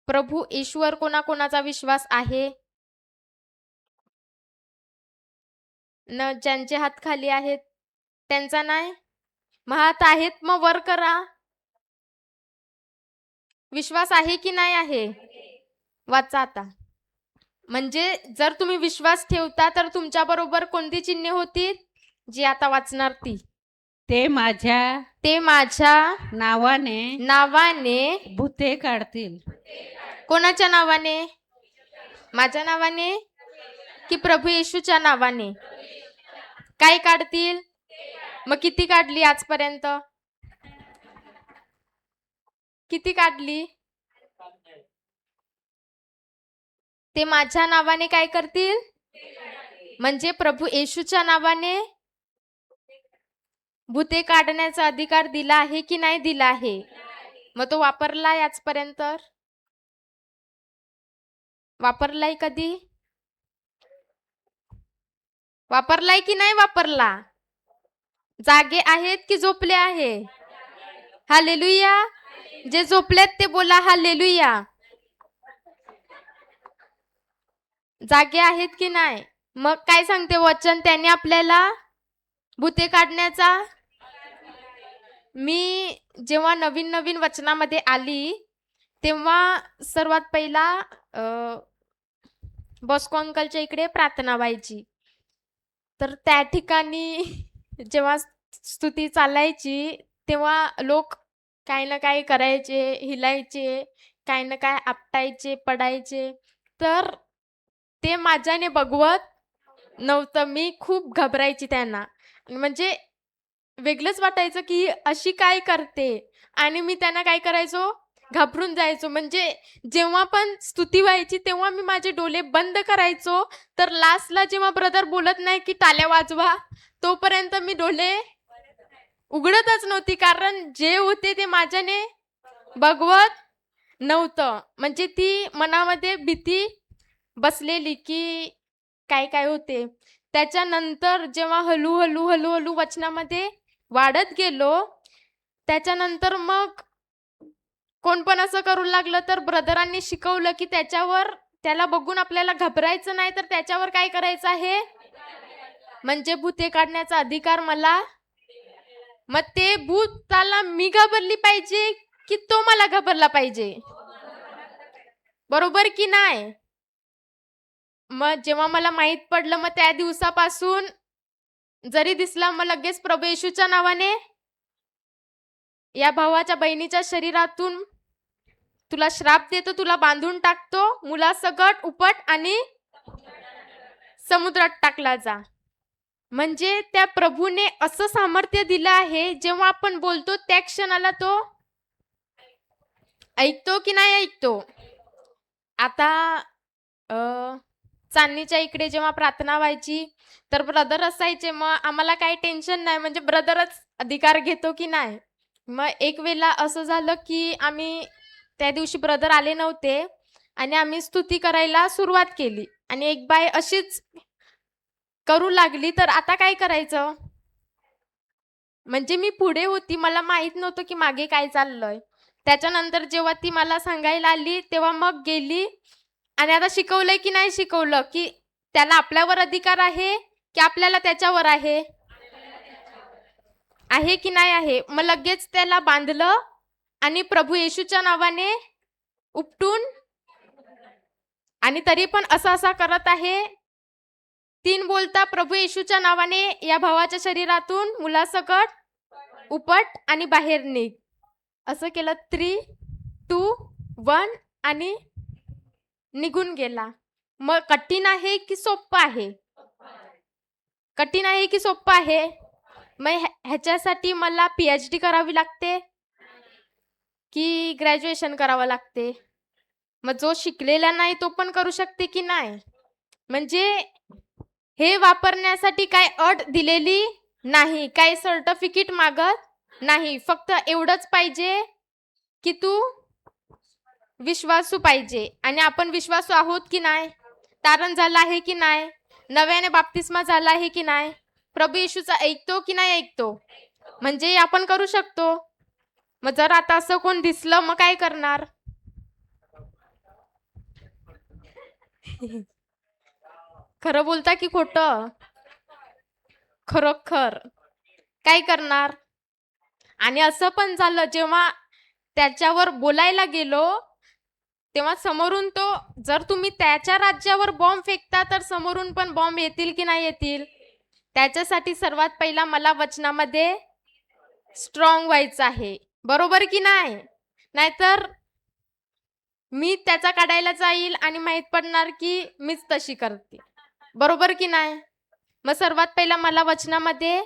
प्रभू ईश्वर कोणाकोणाचा विश्वास आहे? न ज्यांचे हात खाली आहेत त्यांचा नाही? मग हात आहेत मग वर करा. विश्वास आहे की नाही आहे? वाचा आता. म्हणजे जर तुम्ही विश्वास ठेवता तर तुमच्या बरोबर कोणती चिन्हे होतील? जी आता वाचणार ती. ते माझ्या नावाने नावाने भूते काढतील. कोणाच्या नावाने? माझ्या नावाने की प्रभू येशूच्या नावाने? काय काढतील? मग किती काढली आजपर्यंत? किती काढली? ते माझ्या नावाने काय करतील? म्हणजे प्रभू येशूच्या नावाने भूते काढण्याचा अधिकार दिला आहे की नाही दिला आहे? मग तो वापरलाय आजपर्यंत? वापरलाय कधी? वापरलाय की नाही वापरला? जागे आहेत की झोपले आहे? हालेलुया. जे झोपलेत ते बोला हालेलुया. जागे आहेत की नाही? मग काय सांगते वचन? त्याने आपल्याला भूते काढण्याचा. मी जेव्हा नवीन नवीन वचनामध्ये आली तेव्हा सर्वात पहिला बॉस्को अंकलच्या इकडे प्रार्थना व्हायची. तर त्या ठिकाणी जेव्हा स्तुती चालायची तेव्हा लोक काही ना काही करायचे, हिलायचे, काही ना काय आपटायचे, पडायचे. तर ते माझ्याने बघवत नव्हतं. मी खूप घाबरायची त्यांना. म्हणजे वेगळंच वाटायचं की ही अशी काय करते? आणि मी त्यांना काय करायचो? घाबरून जायचो. म्हणजे जेव्हा पण स्तुती व्हायची तेव्हा मी माझे डोळे बंद करायचो. तर लास्टला जेव्हा ब्रदर बोलत नाही की टाळ्या वाजवा, तोपर्यंत मी डोळे उघडतच नव्हती. कारण जे होते ते माझ्याने बघवत नव्हतं. म्हणजे ती मनामध्ये भीती बसलेली की काय काय होते. त्याच्यानंतर जेव्हा हळूहळू वचनामध्ये वाढत गेलो, त्याच्यानंतर मग कोण पण असं करू लागलं तर ब्रदरांनी शिकवलं की त्याला बघून आपल्याला घाबरायचं नाही, तर त्याच्यावर काय करायचं आहे? म्हणजे भूते काढण्याचा अधिकार मला. मग ते भूताला मी घाबरली पाहिजे की तो मला घाबरला पाहिजे? बरोबर की नाही? मग जेव्हा मला माहित पडलं, मग त्या दिवसापासून जरी दिसला मग लगेच प्रभू येशूच्या नावाने या भावाच्या बहिणीच्या शरीरातून तुला श्राप देतो, तुला बांधून टाकतो, मुलासकट उपट आणि समुद्रात टाकला जा. म्हणजे त्या प्रभूने असं सामर्थ्य दिलं आहे, जेव्हा आपण बोलतो त्या क्षणाला तो ऐकतो की नाही ऐकतो? आता चांदणीच्या इकडे जेव्हा प्रार्थना व्हायची तर ब्रदर असायचे. मग आम्हाला काही टेन्शन नाही, म्हणजे ब्रदरच अधिकार घेतो की नाही. मग एक वेळेला असं झालं की आम्ही त्या दिवशी ब्रदर आले नव्हते आणि आम्ही स्तुती करायला सुरुवात केली आणि एक बाई अशीच करू लागली. तर आता काय करायचं? म्हणजे मी पुढे होती, मला माहित नव्हतं की मागे काय चाललंय. त्याच्यानंतर जेव्हा ती मला सांगायला आली तेव्हा मग गेली आणि आता शिकवलंय की नाही शिकवलं की त्याला आपल्यावर अधिकार आहे की आपल्याला त्याच्यावर आहे? आहे की नाही आहे? मग लगेच त्याला बांधलं आणि प्रभू येशूच्या नावाने उपटून, आणि तरी पण असा करत आहे. 3 बोलता प्रभू येशूच्या नावाने या भावाच्या शरीरातून मुलासकट उपट आणि बाहेर निघ. असं केलं 3, 2, 1 आणि निघून गेला. मग कठीण आहे की सोपं आहे? कठीण आहे की सोपं आहे? मग ह्याच्यासाठी मला PhD करावी लागते की ग्रॅज्युएशन करावं लागते? मग जो शिकलेला नाही तो पण करू शकते की नाही? म्हणजे हे वापरण्यासाठी काय अट दिलेली नाही, काय सर्टिफिकेट मागत नाही. फक्त एवढंच पाहिजे की तू विश्वासू पाहिजे. आणि आपण विश्वासू आहोत की नाही? तारण झालं आहे की नाही? नव्याने बाप्तिस्मा झाला आहे की नाही? प्रभू येशूचा ऐकतो की नाही ऐकतो? म्हणजे आपण करू शकतो. मग जर आता असं कोण दिसलं मग काय करणार? खरं बोलता की खोटं? खरोखर काय करणार? आणि असं पण झालं जेव्हा त्याच्यावर बोलायला गेलो तेव्हा समोरून तो, जर तुम्ही त्याच्या राज्यावर बॉम्ब फेकता तर समोरून पण बॉम्ब येतील की नाही येतील? त्याच्यासाठी सर्वात पहिला मला वचनामध्ये स्ट्रॉंग व्हायचं आहे. बरोबर की नाही? नाहीतर मी त्याचा काढायला जाईल आणि माहित पडणार की मीच तशी करते. बरोबर की नाही? मग सर्वात पहिला मला वचनामध्ये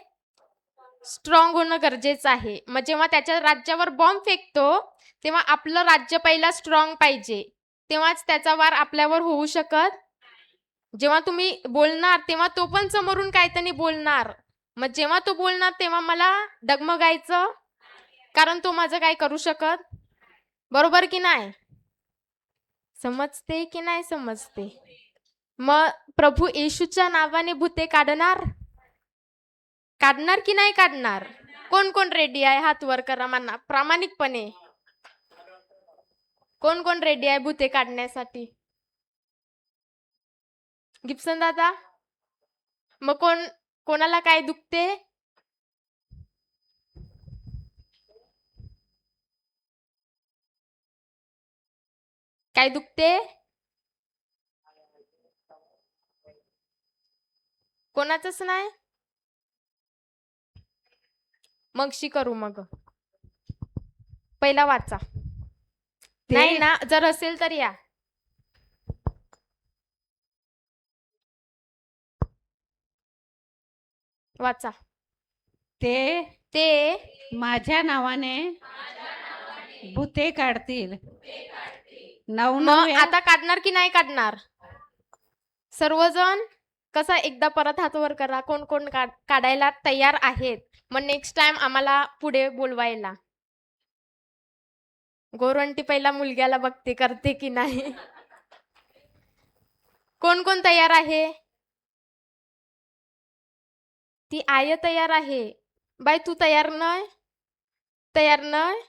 स्ट्रॉंग होणं गरजेचं आहे. मग जेव्हा त्याच्या राज्यावर बॉम्ब फेकतो, तेव्हा आपलं राज्य पहिला स्ट्रॉंग पाहिजे. तेव्हाच त्याचा वार आपल्यावर होऊ शकत. जेव्हा तुम्ही बोलणार, तेव्हा तो पण समोरून काहीतरी बोलणार. मग जेव्हा तो बोलणार, तेव्हा मला डगमगायचं, कारण तो माझं काही करू शकत. बरोबर की नाही? समजते की नाही समजते? मग प्रभू येशूच्या नावाने भूते काढणार? काढणार की नाही काढणार? कोण कोण रेडी आहे? हात वर करा म्हणा प्रामाणिकपणे. कोण कोण रेडी आहे भूते काढण्यासाठी? गिप्सन दादा? मग कोणाला काय दुखते? काय दुखते? कोणाचंच नाही? मगशी करू मग. पहिला वाचा. नाही ना, जर असेल तर या. वाचा. ते माझ्या नावाने भूते काढतील. मग नवनव्या आता काढणार की नाही काढणार? सर्वजण कसा एकदा परत हात वर करा. कोण कोण काढायला तयार आहेत? मग नेक्स्ट टाइम आम्हाला पुढे बोलवायला. गोरंटी पहिला मुलग्याला बघते करते की नाही. कोण कोण तयार आहे? ती आय तयार आहे. बाई तू तयार नाही? तयार नाही?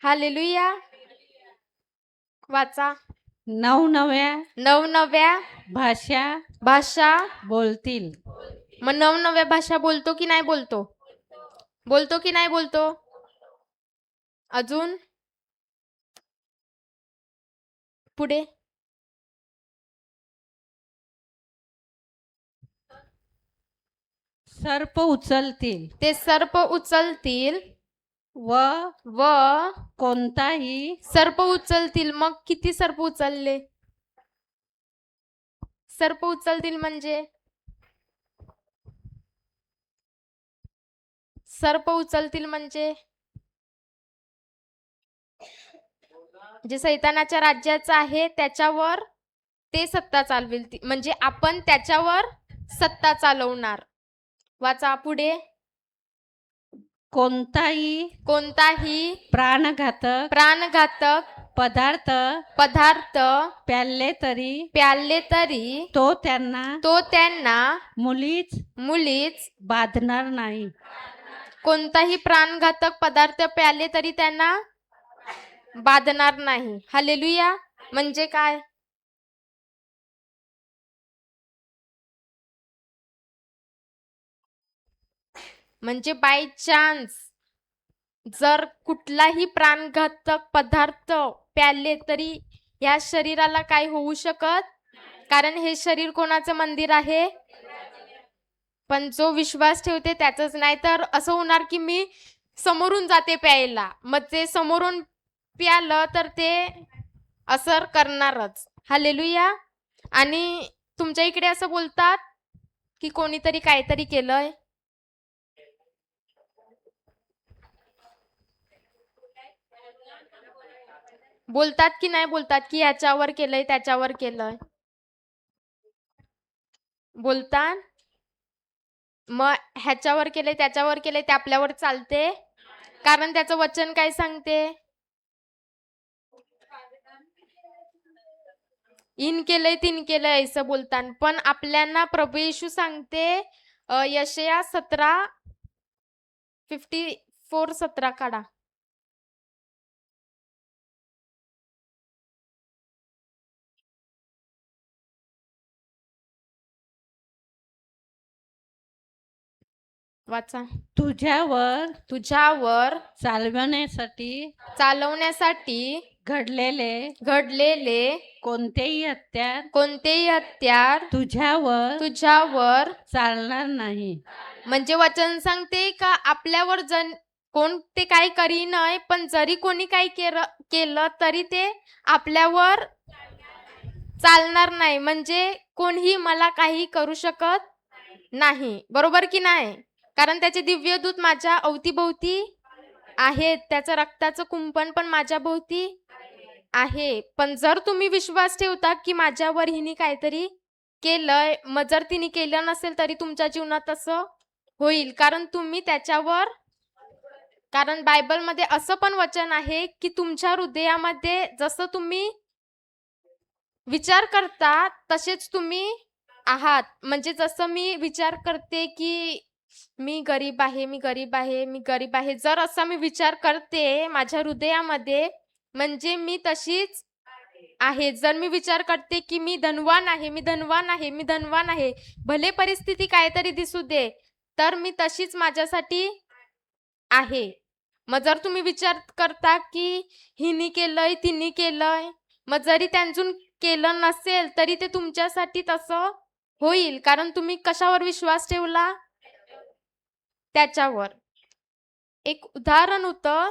हालेलुया. वाचा. नवनव्या भाषा बोलतील. मग नवनव्या भाषा बोलतो की नाही बोलतो? बोलतो की नाही बोलतो? अजून पुढे. सर्प उचलतील ते सर्प उचलतील व व कोणताही सर्प उचलतील. मग किती सर्प उचलले? सर्प उचलतील म्हणजे सर्प उचलतील म्हणजे जे सैतानाच्या राज्याचं आहे त्याच्यावर ते सत्ता चालवेल. म्हणजे आपण त्याच्यावर सत्ता चालवणार. वाचा पुढे. कोणताही प्राणघातक पदार्थ प्याल्ले तरी तो त्यांना मुळीच बाधणार नाही. कोणताही प्राणघातक पदार्थ प्याले तरी त्यांना बाधणार नाही. हालेलुया. म्हणजे काय? म्हणजे बाय चान्स जर कुठलाही प्राणघातक पदार्थ प्याले तरी या शरीराला काय होऊ शकत, कारण हे शरीर कोणाचं मंदिर आहे? पण जो विश्वास ठेवते त्याचंच. नाही तर असं होणार की मी समोरून जाते प्यायला, मग ते समोरून प्यालं तर ते असर करणारच. हालेलुया. आणि तुमच्या इकडे असं बोलतात की कोणीतरी काहीतरी केलंय. बोलतात की नाही बोलतात की ह्याच्यावर केलंय त्याच्यावर केलंय? बोलतात. मग ह्याच्यावर केलंय त्याच्यावर केलंय ते आपल्यावर चालते? कारण त्याचं वचन काय सांगते? इन केलंय तीन केलंय असं बोलतात. पण आपल्याला प्रभू येशू सांगते यशया 17:54 काढा. वाचा. तुझ्यावर तुझ्यावर चालवण्यासाठी चालवण्यासाठी घडलेले घडलेले कोणतेही हत्यार कोणतेही हत्यार तुझ्यावर तुझ्यावर चालणार नाही. म्हणजे वचन सांगते का आपल्यावर कोणते काही करी नाही, पण जरी कोणी काही केलं तरी ते आपल्यावर चालणार नाही. म्हणजे कोणीही मला काही करू शकत नाही. बरोबर की नाही? कारण त्याचे दिव्यदूत माझ्या अवतीभोवती आहेत. त्याचं रक्ताचं कुंपण पण माझ्या भोवती आहे. पण जर तुम्ही विश्वास ठेवता की माझ्यावर हिने काहीतरी केलंय, मग जर तिने केलं नसेल तरी तुमच्या जीवनात तसं होईल. कारण तुम्ही त्याच्यावर कारण बायबलमध्ये असं पण वचन आहे की तुमच्या हृदयामध्ये जसं तुम्ही विचार करता तसेच तुम्ही आहात. म्हणजे जसं मी विचार करते की मी गरीब आहे, मी गरीब आहे, मी गरीब आहे. जर असा मी विचार करते माझ्या हृदयामध्ये म्हणजे मी तशीच आहे. जर मी विचार करते की मी धनवान आहे, मी धनवान आहे, मी धनवान आहे. भले परिस्थिती काहीतरी दिसू दे, तर मी तशीच माझ्यासाठी आहे. मग जर तुम्ही विचार करता की हिनी केलंय, तिनी केलंय, मग जरी त्यांचून केलं नसेल तरी ते तुमच्यासाठी तसं होईल. कारण तुम्ही कशावर विश्वास ठेवला? त्याच्यावर. एक उदाहरण होतं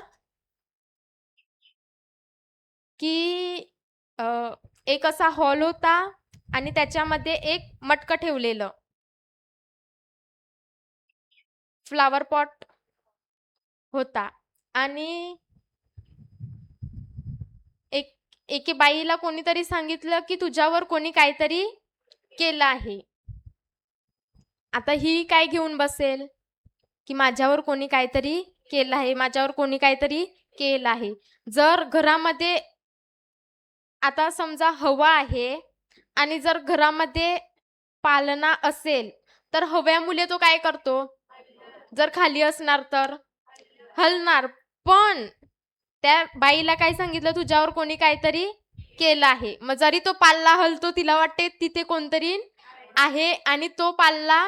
की एक असा हॉल होता आणि त्याच्यामध्ये एक मटकं ठेवलेलं. फ्लॉवर पॉट होता आणि एके बाईला कोणीतरी सांगितलं की तुझ्यावर कोणी काहीतरी केलं आहे. आता ही काय घेऊन बसेल की माझ्यावर कोणी काहीतरी केलं आहे, माझ्यावर कोणी काहीतरी केलं आहे. जर घरामध्ये आता समजा हवा आहे आणि जर घरामध्ये पालना असेल तर हव्यामुळे तो काय करतो? जर खाली असणार तर हलणार. पण त्या बाईला काय सांगितलं तुझ्यावर कोणी काहीतरी केलं आहे. मग जरी तो पाल्ला हलतो तिला वाटते तिथे कोणतरी आहे आणि तो पाल्ला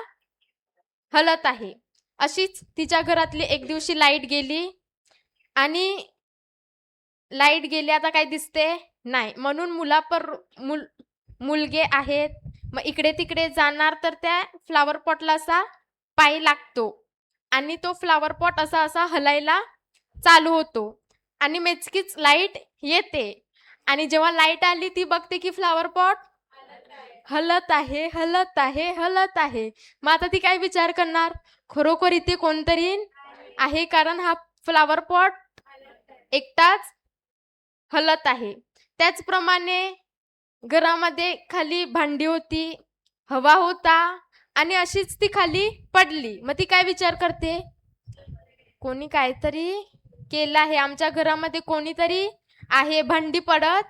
हलत आहे. अशीच तिच्या घरातली एक दिवशी लाईट गेली आणि लाईट गेली आता काय दिसते नाही. म्हणून मुलगे आहेत. मग इकडे तिकडे जाणार तर त्या फ्लॉवर पॉटला असा पाय लागतो आणि तो फ्लॉवर पॉट असा असा हलायला चालू होतो आणि मेचकीच लाईट येते आणि जेव्हा लाईट आली ती बघते की फ्लॉवर पॉट हलत आहे, हलत आहे, हलत आहे. मग आता ती काय विचार करणार? खरोखर इथे कोणतरी आहे, कारण हा फ्लॉवर पॉट एकटाच हलत आहे. त्याचप्रमाणे घरामध्ये खाली भांडी होती, हवा होता आणि अशीच ती खाली पडली. मग ती काय विचार करते? कोणी काहीतरी केलं आहे, आमच्या घरामध्ये कोणीतरी आहे. भांडी पडत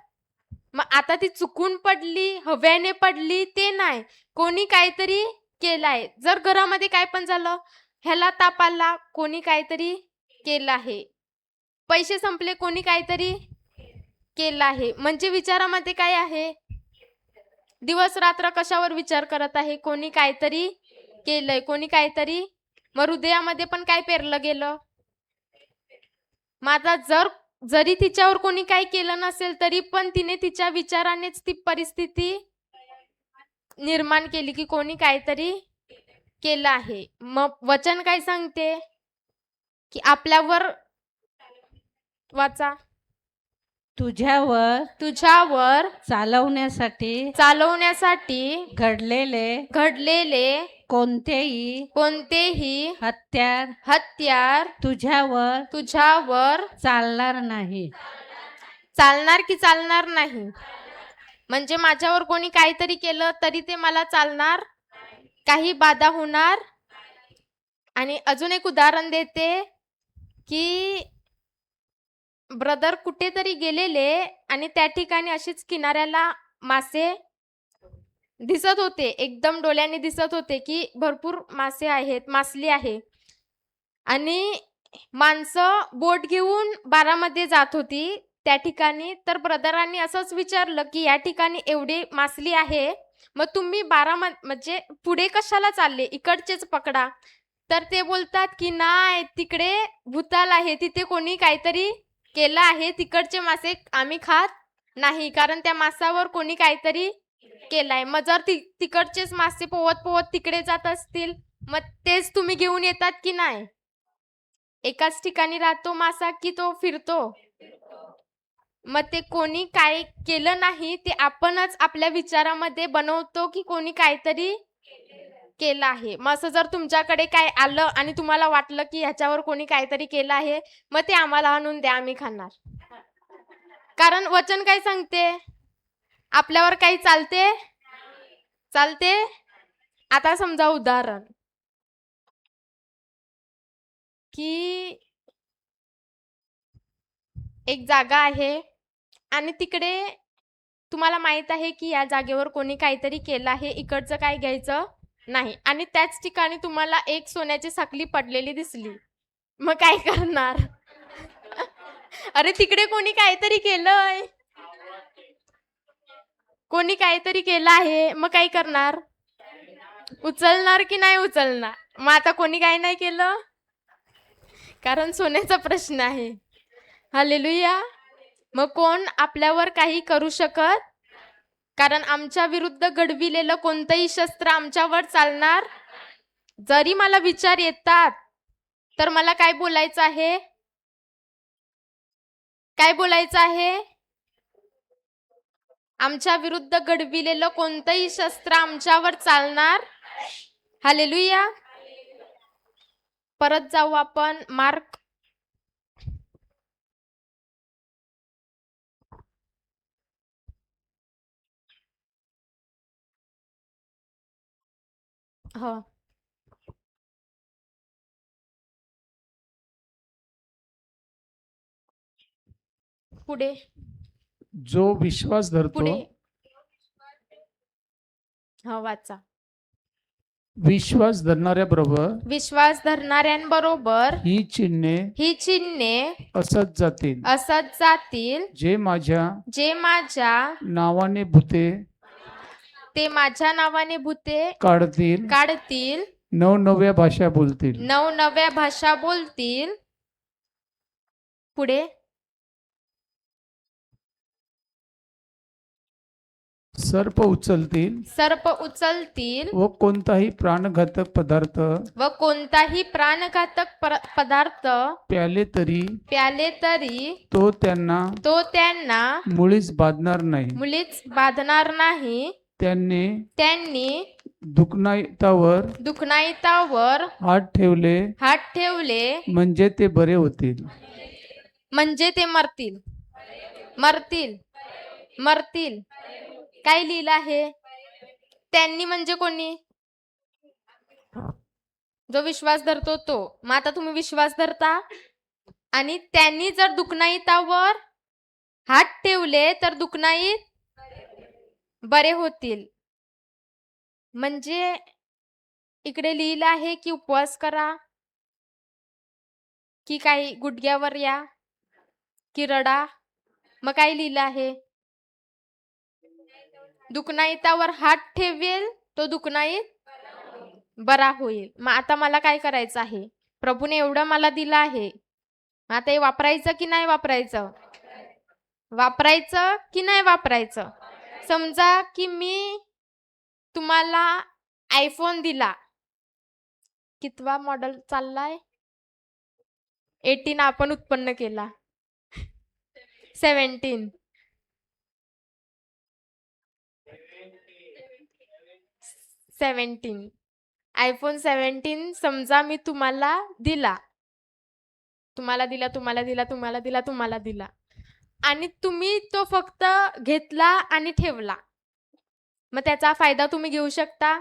मग आता ती चुकून पडली, हव्याने पडली ते नाही, कोणी काहीतरी केलं आहे. जर घरामध्ये काय पण झालं, ह्याला ताप आला, कोणी काहीतरी केलं आहे. पैसे संपले, कोणी काहीतरी केलं आहे. म्हणजे विचारामध्ये काय आहे? दिवस रात्र कशावर विचार करत आहे? कोणी काहीतरी केलंय, कोणी काहीतरी. मग हृदयामध्ये पण काय पेरलं गेलं? मग आता जरी तिच्यावर कोणी काही केलं नसेल तरी पण तिने तिच्या विचारानेच ती परिस्थिती निर्माण केली की कोणी काहीतरी केलं आहे. मग वचन काय सांगते की आपल्यावर वाचा. तुझ्यावर चालवण्यासाठी घडलेले कोणतेही हत्यार हत्यार तुझ्यावर तुझ्यावर चालणार नाही. चालणार की चालणार नाही? म्हणजे माझ्यावर कोणी काहीतरी केलं तरी ते मला चालणार, काही बाधा होणार. आणि अजून एक उदाहरण देते, की ब्रदर कुठेतरी गेलेले आणि त्या ठिकाणी अशीच किनाऱ्याला मासे दिसत होते. एकदम डोळ्यांनी दिसत होते, की भरपूर मासे आहेत, मासली आहे. आणि माणसं बोट घेऊन बारामध्ये जात होती त्या ठिकाणी. तर ब्रदरांनी असंच विचारलं, की "या ठिकाणी एवढी मासली आहे, मग तुम्ही म्हणजे पुढे कशाला चालले? इकडचेच पकडा." तर ते बोलतात, की "नाही, तिकडे भुताल आहे. तिथे कोणी काहीतरी केलं आहे. तिकडचे मासे आम्ही खात नाही, कारण त्या मासावर कोणी काहीतरी केलंय. मग जर तिकडचेच मासे पोहत-पोहत तिकडे जात असतील, मग तेच तुम्ही घेऊन येतात की नाही?" एकाच ठिकाणी राहतो मासा की तो फिरतो? मग ते कोणी काय केलं नाही, ते आपणच आपल्या विचारामध्ये बनवतो की कोणी काहीतरी केलं आहे. मग असं जर तुमच्याकडे काय आलं आणि तुम्हाला वाटलं की ह्याच्यावर कोणी काहीतरी केलं आहे, मग ते आम्हाला आणून द्या, आम्ही खाणार. कारण वचन काय सांगते? आपल्यावर काही चालते? चालते? आता समजा उदाहरण, की एक जागा आहे आणि तिकडे तुम्हाला माहित आहे की या जागेवर कोणी काहीतरी केलं आहे, इकडचं काय घ्यायचं नाही. आणि त्याच ठिकाणी तुम्हाला एक सोन्याची साखळी पडलेली दिसली. मग काय करणार? अरे तिकडे कोणी काहीतरी केलंय. कोणी काहीतरी केलं आहे. मग काय करणार? उचलणार की नाही उचलणार? मग आता कोणी काही नाही केलं? कारण सोन्याचा प्रश्न आहे. हालेलुया. मग कोण आपल्यावर काही करू शकत? कारण आमच्या विरुद्ध घडविलेलं कोणतंही शस्त्र आमच्यावर चालणार. जरी मला विचार येतात, तर मला काय बोलायचं आहे? काय बोलायचं आहे? आमच्या विरुद्ध घडविलेलं कोणतंही शस्त्र आमच्यावर चालणार. हालेलुया. परत जाऊ आपण मार्क हो. पुढे जो विश्वास धरतो पुढे हो वाचा. विश्वास धरणाऱ्याबरोबर विश्वास धरणाऱ्यांबरोबर ही ही चिन्हे असत जातील, असत जातील, जे माझ्या जे माझ्या नावाने भूते ते माझ्या नावाने भूते काढतील, नवनव्या भाषा बोलतील. नवनव्या भाषा बोलतील. पुढे सर्प उचलतील व कोणताही प्राणघातक पदार्थ प्याले तरी तो त्यांना मुळीच बाधणार नाही. त्यांनी दुखणाईतावर हात ठेवले म्हणजे ते बरे होतील. म्हणजे ते मरतील. काय लिहिलं आहे? त्यांनी म्हणजे कोणी? जो विश्वास धरतो तो. मग आता तुम्ही विश्वास धरता आणि त्यांनी जर दुखणाईतावर हात ठेवले तर दुखणाईत बरे होतील. म्हणजे इकडे लिहिलं आहे की उपवास करा, की काही गुडघ्यावर या, की रडा. मग काय लिहिलं आहे? दुखणाईतावर हात ठेवेल तो दुखणाईत बरा होईल. मग आता मला काय करायचं आहे? प्रभूने एवढं मला दिलं आहे, आता हे वापरायचं की नाही वापरायचं? वापरायचं की नाही वापरायचं? समजा की मी तुम्हाला आयफोन दिला. कितवा मॉडेल चाललाय? 18 आपण उत्पन्न केला. 17 आयफोन 17 समजा मी तुम्हाला दिला. आणि तुम्ही तो फक्त घेतला आणि ठेवला. मग त्याचा फायदा तुम्ही घेऊ शकता?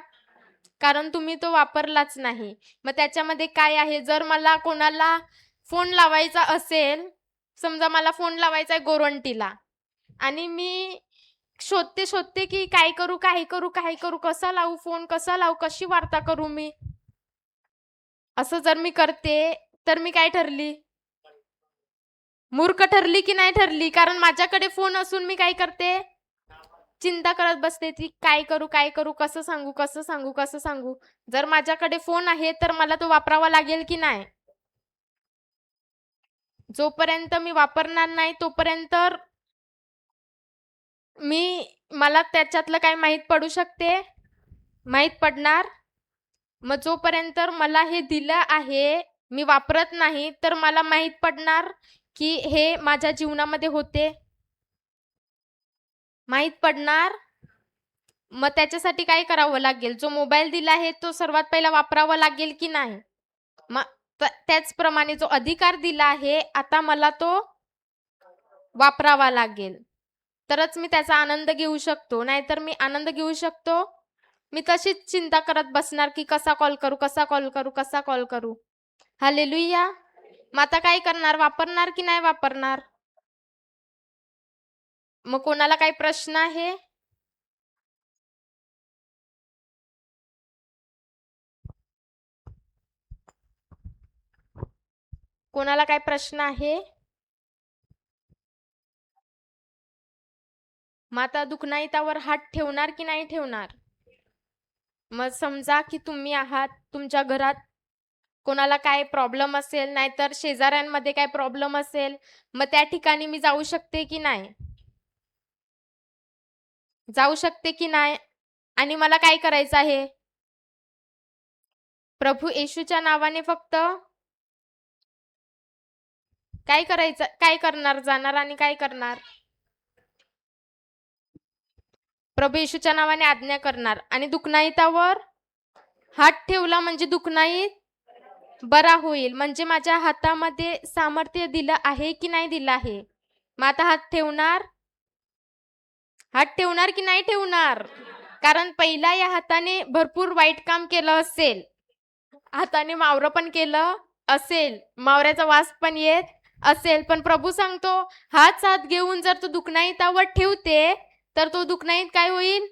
कारण तुम्ही तो वापरलाच नाही. मग त्याच्यामध्ये काय आहे, जर मला कोणाला फोन लावायचा असेल, समजा मला फोन लावायचा आहे गोरंटीला आणि मी शोधते, की काय करू, काय करू, काय करू, कसा लावू फोन, कसा लावू, कशी वार्ता करू मी? असं जर मी करते, तर मी काय ठरली? मूर्ख ठरली की नाही ठरली? कारण माझ्याकडे फोन असून मी काय करते? चिंता करत बसते ती काय करू, काय करू, कसं सांगू, कसं सांगू, कसं सांगू? जर माझ्याकडे फोन आहे, तर मला तो वापरावा लागेल की नाही? जोपर्यंत मी वापरणार नाही, तोपर्यंत मला त्याच्यातलं काय माहीत पडू शकते? माहीत पडणार? मग जोपर्यंत मला हे दिलं आहे, मी वापरत नाही, तर मला माहीत पडणार की हे माझ्या जीवनामध्ये होते? माहीत पडणार? मग त्याच्यासाठी काय करावं लागेल? जो मोबाईल दिला आहे, तो सर्वात पहिला वापरावा लागेल की नाही? मग त्याचप्रमाणे जो अधिकार दिला आहे, आता मला तो वापरावा लागेल. तरच मी त्याचा आनंद घेऊ शकतो. नाहीतर मी आनंद घेऊ शकतो? मी तशीच चिंता करत बसणार की कसा कॉल करू, कसा कॉल करू, कसा कॉल करू? हालेलुया! मग आता काय करणार? वापरणार की नाही वापरणार? मग कोणाला काही प्रश्न आहे? कोणाला काय प्रश्न आहे? मग आता दुखण्याईतावर हात ठेवणार की नाही ठेवणार? मग समजा की तुम्ही आहात, तुमच्या घरात कोणाला काय प्रॉब्लेम असेल, नाहीतर शेजाऱ्यांमध्ये काय प्रॉब्लेम असेल, मग त्या ठिकाणी मी जाऊ शकते की नाही? जाऊ शकते की नाही? आणि मला काय करायचं आहे? प्रभू येशूच्या नावाने फक्त काय करायचं? काय करणार? जाणार आणि काय करणार? प्रभू येशूच्या नावाने आज्ञा करणार आणि दुखण्याईतावर हात ठेवला म्हणजे दुखणाईत बरा होईल. म्हणजे माझ्या हातामध्ये सामर्थ्य दिलं आहे की नाही दिलं आहे? मग आता हात ठेवणार? हात ठेवणार की नाही ठेवणार? कारण पहिला या हाताने भरपूर वाईट काम केलं असेल. हाताने मावरं पण केलं असेल, मावऱ्याचा वास पण येत असेल, पण प्रभू सांगतो हाच हात घेऊन जर तू दुखण्याईतावर ठेवते, तर तो दुखण्याईत काय होईल?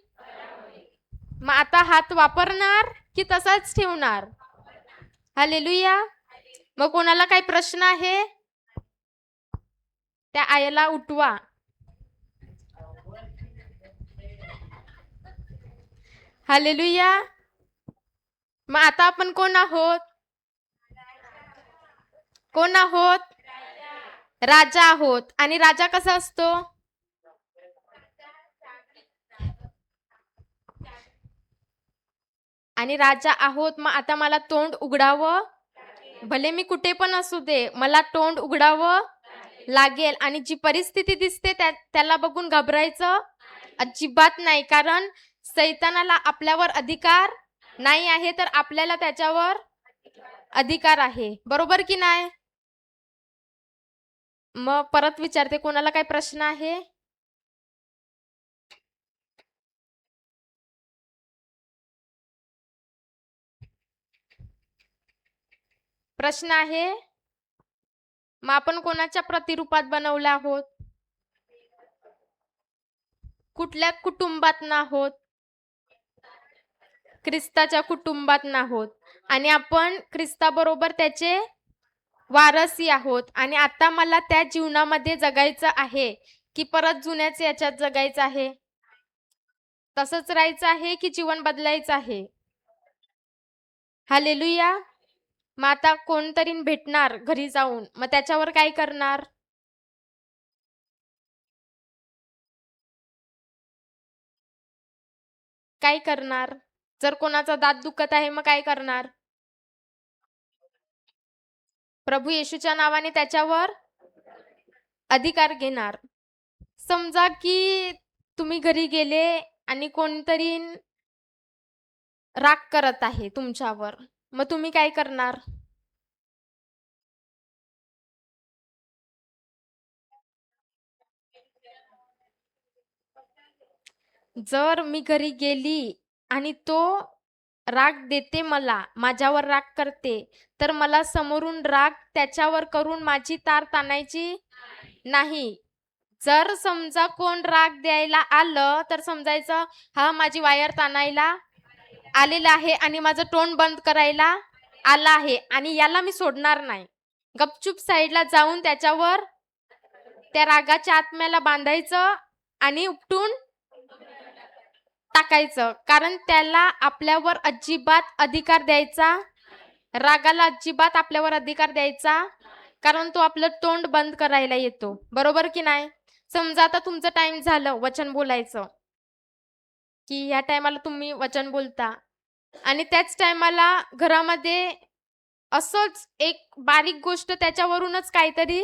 मग आता हात वापरणार की तसाच ठेवणार? हालेलुया! मग कोणाला काही प्रश्न आहे? त्या आईला उठवा. हालेलुया! मग आता आपण कोण आहोत? कोण आहोत? राजा आहोत. आणि राजा कसा असतो? आणि राजा आहोत, मग आता मला तोंड उघडावं, भले मी कुठे पण असू दे, मला तोंड उघडावं लागेल. आणि जी परिस्थिती दिसते त्याला बघून घाबरायचं अजिबात नाही. कारण सैतानाला आपल्यावर अधिकार नाही आहे, तर आपल्याला त्याच्यावर अधिकार आहे. बरोबर की नाही? मग परत विचारते, कोणाला काही प्रश्न आहे? प्रश्न आहे? मग आपण कोणाच्या प्रतिरूपात बनवले आहोत? कुठल्या कुटुंबात आहोत? ख्रिस्ताच्या कुटुंबात आहोत. आणि आपण ख्रिस्ताबरोबर त्याचे वारसी आहोत. आणि आता मला त्या जीवनामध्ये जगायचं आहे की परत जुन्याच याच्यात जगायचं आहे? तसंच राहायचं आहे की जीवन बदलायचं आहे? हालेलुया! मग आता कोणतरी भेटणार घरी जाऊन, मग त्याच्यावर काय करणार? काय करणार? जर कोणाचा दात दुखत आहे, मग काय करणार? प्रभू येशूच्या नावाने त्याच्यावर अधिकार घेणार. समजा की तुम्ही घरी गेले आणि कोणतरी राग करत आहे तुमच्यावर, मग तुम्ही काय करणार? जर मी घरी गेली आणि तो राग देते मला, माझ्यावर राग करते, तर मला समोरून राग त्याच्यावर करून माझी तार ताणायची नाही. जर समजा कोण राग द्यायला आलं, तर समजायचं हा माझी वायर ताणायला आलेला आहे आणि माझं तोंड बंद करायला आला आहे आणि याला मी सोडणार नाही. गपचूप साईडला जाऊन त्याच्यावर त्या रागाच्या आत्म्याला बांधायचं आणि उपटून टाकायचं. कारण त्याला आपल्यावर अजिबात अधिकार द्यायचा, रागाला अजिबात आपल्यावर अधिकार द्यायचा, कारण तो आपलं तोंड बंद करायला येतो. बरोबर की नाही? समजा आता तुमचं टाइम झालं वचन बोलायचं, की या टायमाला तुम्ही वचन बोलता आणि त्याच टायमाला घरामध्ये असंच एक बारीक गोष्ट त्याच्यावरूनच काहीतरी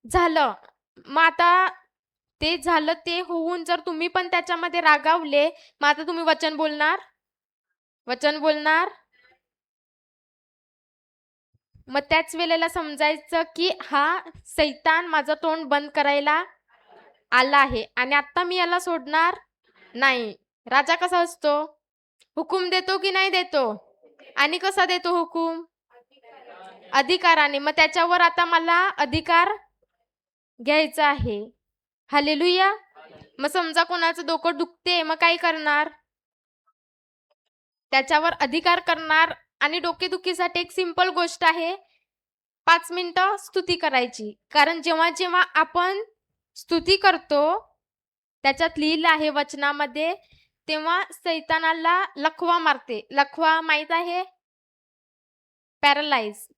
झालं. मग आता ते झालं ते होऊन जर तुम्ही पण त्याच्यामध्ये रागावले, मग आता तुम्ही वचन बोलणार? वचन बोलणार? मग त्याच वेळेला समजायचं की हा सैतान माझं तोंड बंद करायला आला आहे आणि आता मी याला सोडणार नाही. राजा कसा असतो? हुकूम देतो की नाही देतो? आणि कसा देतो हुकूम? अधिकाराने. मग त्याच्यावर आता मला अधिकार घ्यायचा आहे. हालेलुया. मग समजा कोणाचं डोकं दुखते, मग काय करणार? त्याच्यावर अधिकार करणार आणि डोकेदुखीसाठी एक सिंपल गोष्ट आहे, 5 मिनिटं स्तुती करायची. कारण जेव्हा जेव्हा आपण स्तुती करतो, त्याच्यात लिहिलं आहे वचनामध्ये, तेव्हा सैतानाला लखवा मारते. लखवा माहित आहे? पॅरालाइज.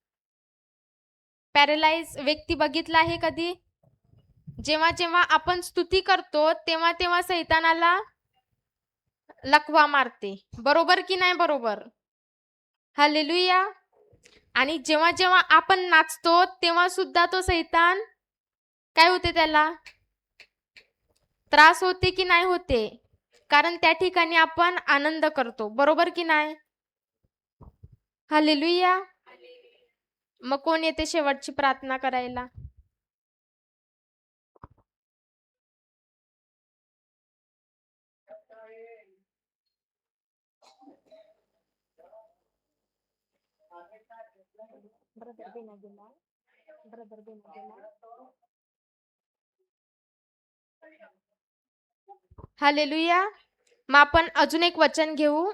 पॅरालाइज व्यक्ती बघितला आहे कधी? जेव्हा जेव्हा आपण स्तुती करतो, तेव्हा तेव्हा सैतानाला लकवा मारते. बरोबर की नाही बरोबर? हालेलुया. आणि जेव्हा जेव्हा आपण नाचतो, तेव्हा सुद्धा तो सैतान काय होते त्याला? त्रास होते की नाही होते? कारण त्या ठिकाणी आपण आनंद करतो. बरोबर की नाही? हालेलुया. मग कोण येते शेवटची प्रार्थना करायला? हालेलुया. मग आपण अजून एक वचन घेऊ.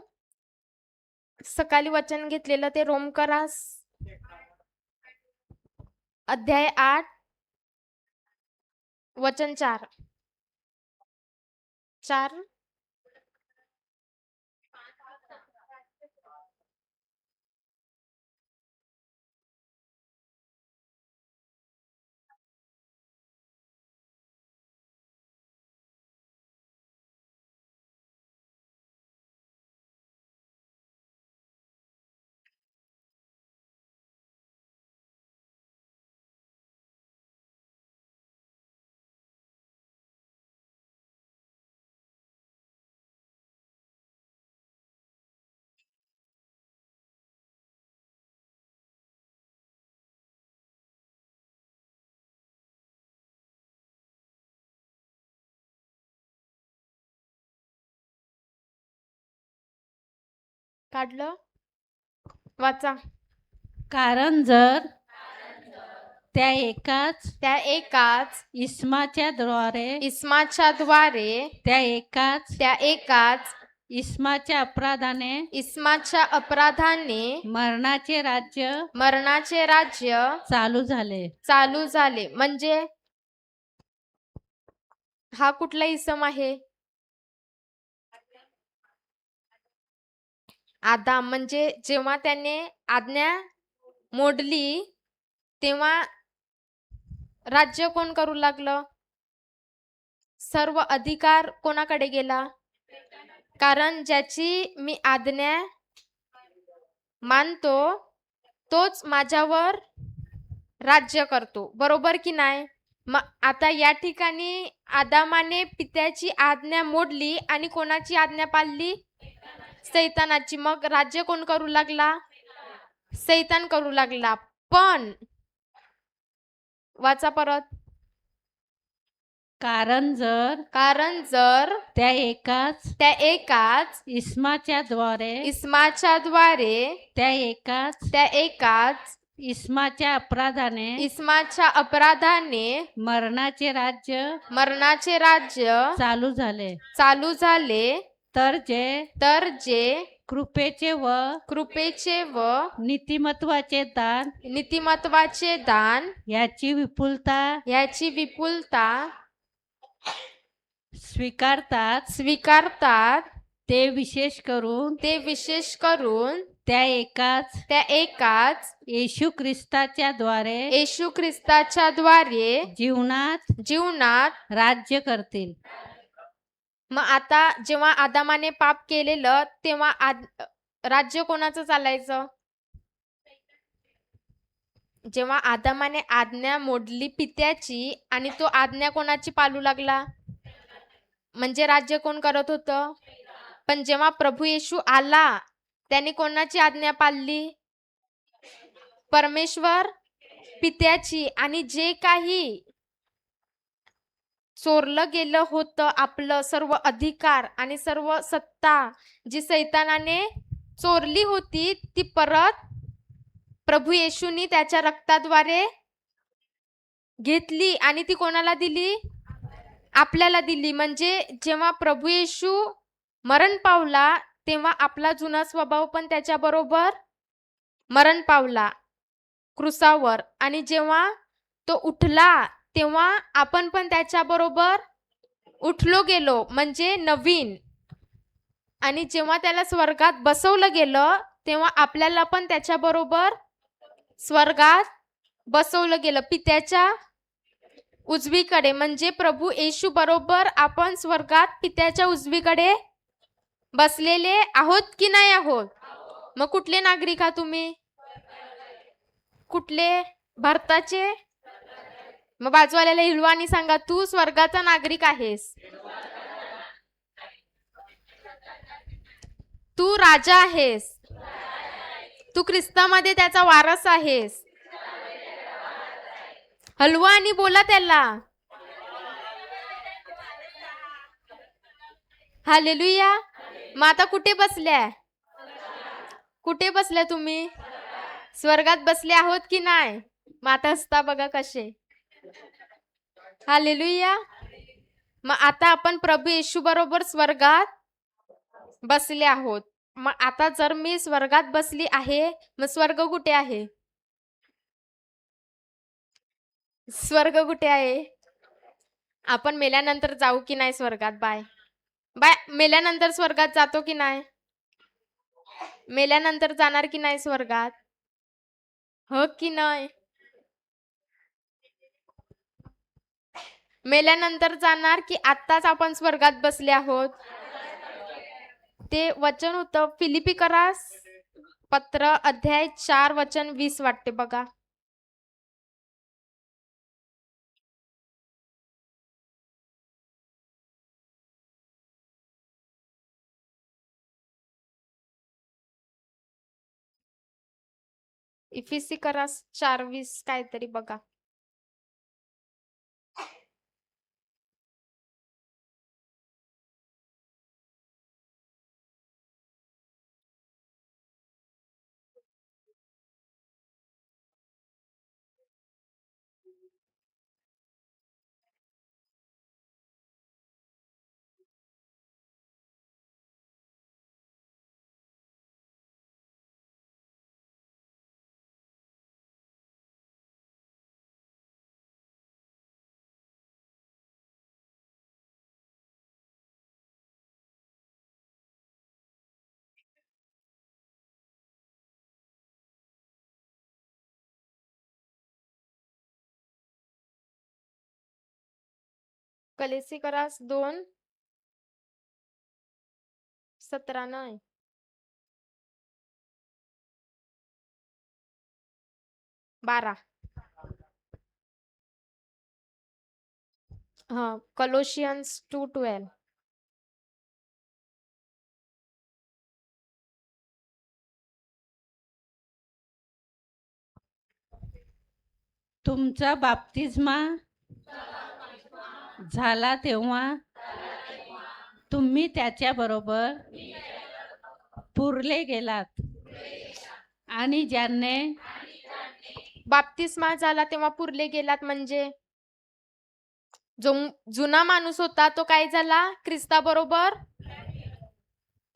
सकाळी वचन घेतलेलं ते रोमकरास अध्याय 8 वचन 4. काढलं? वाचा. कारण जर त्या एकाच इस्माच्या द्वारे त्या एकाच इस्माच्या अपराधाने मरणाचे राज्य चालू झाले. म्हणजे हा कुठला इसम आहे? आदाम. म्हणजे जेव्हा त्याने आज्ञा मोडली, तेव्हा राज्य कोण करू लागलं? सर्व अधिकार कोणाकडे गेला? कारण ज्याची मी आज्ञा मानतो, तोच माझ्यावर राज्य करतो. बरोबर की नाही? मग आता या ठिकाणी आदामाने पित्याची आज्ञा मोडली आणि कोणाची आज्ञा पाळली? सैतानाची. मग राज्य कोण करू लागला? सैतान करू लागला. पण वाचा परत. कारण जर त्या एकाच इस्माच्या द्वारे त्या एकाच इस्माच्या अपराधाने मरणाचे राज्य चालू झाले तर जे कृपेचे व नीतिमत्वाचे दान याची विपुलता स्वीकारतात ते विशेष करून त्या एकाच येशू ख्रिस्ताच्या द्वारे जीवनात राज्य करतील. मग आता जेव्हा आदामाने पाप केलेलं तेव्हा राज्य कोणाचं चालायचं? जेव्हा आदामाने आज्ञा मोडली पित्याची आणि तो आज्ञा कोणाची पाळू लागला, म्हणजे राज्य कोण करत होतं? पण जेव्हा प्रभू येशू आला त्याने कोणाची आज्ञा पाळली? परमेश्वर पित्याची. आणि जे काही चोरलं गेलं होतं आपलं सर्व अधिकार आणि सर्व सत्ता जी सैतानाने चोरली होती ती परत प्रभू येशूनी त्याच्या रक्ताद्वारे घेतली आणि ती कोणाला दिली? आपल्याला दिली. म्हणजे जेव्हा प्रभू येशू मरण पावला तेव्हा आपला जुना स्वभाव पण त्याच्याबरोबर मरण पावला क्रूसावर. आणि जेव्हा तो उठला तेव्हा आपण पण त्याच्याबरोबर उठलो गेलो, म्हणजे नवीन. आणि जेव्हा त्याला स्वर्गात बसवलं गेलं तेव्हा आपल्याला पण त्याच्याबरोबर स्वर्गात बसवलं गेलं पित्याच्या उजवीकडे. म्हणजे प्रभू येशू बरोबर आपण स्वर्गात पित्याच्या उजवीकडे बसलेले आहोत की नाही आहोत? मग कुठले नागरिक आहात तुम्ही? कुठले? भारताचे. मग बाजूवाल्याला हिलवा आणि सांगा तू स्वर्गाचा नागरिक आहेस. तू राजा आहेस. तू ख्रिस्तामध्ये त्याचा वारस आहेस. हलवा आणि बोला त्याला हालेलुया. मग आता कुठे बसल्या? कुठे बसल्या तुम्ही? स्वर्गात बसले आहोत की नाही? मग आता हसता बघा कसे. हालेलुया. मग आता आपण प्रभू येशू बरोबर स्वर्गात बसले आहोत. मग आता जर मी स्वर्गात बसली आहे मग स्वर्ग कुठे आहे? स्वर्ग कुठे आहे? आपण मेल्यानंतर जाऊ की नाही स्वर्गात? बाय मेल्यानंतर स्वर्गात जातो की नाही? मेल्यानंतर जाणार की नाही स्वर्गात? हो की नाही? मेल्यानंतर जाणार की आत्ताच आपण स्वर्गात बसले आहोत? ते वचन होतं फिलिपिकरास पत्र अध्याय 4 वचन 20 वाटते बघा. इफिसिकरास 4:20 काहीतरी बघा. कलेसिकरास 2:17 नाही 12. Colossians 2:12. तुमचा बाप्तिस्मा झाला तेव्हा तुम्ही त्याच्याबरोबर पुरले गेलात आणि ज्याने बाप्तिस्मा झाला तेव्हा पुरले गेलात म्हणजे जो जुना माणूस होता तो काय झाला ख्रिस्ताबरोबर,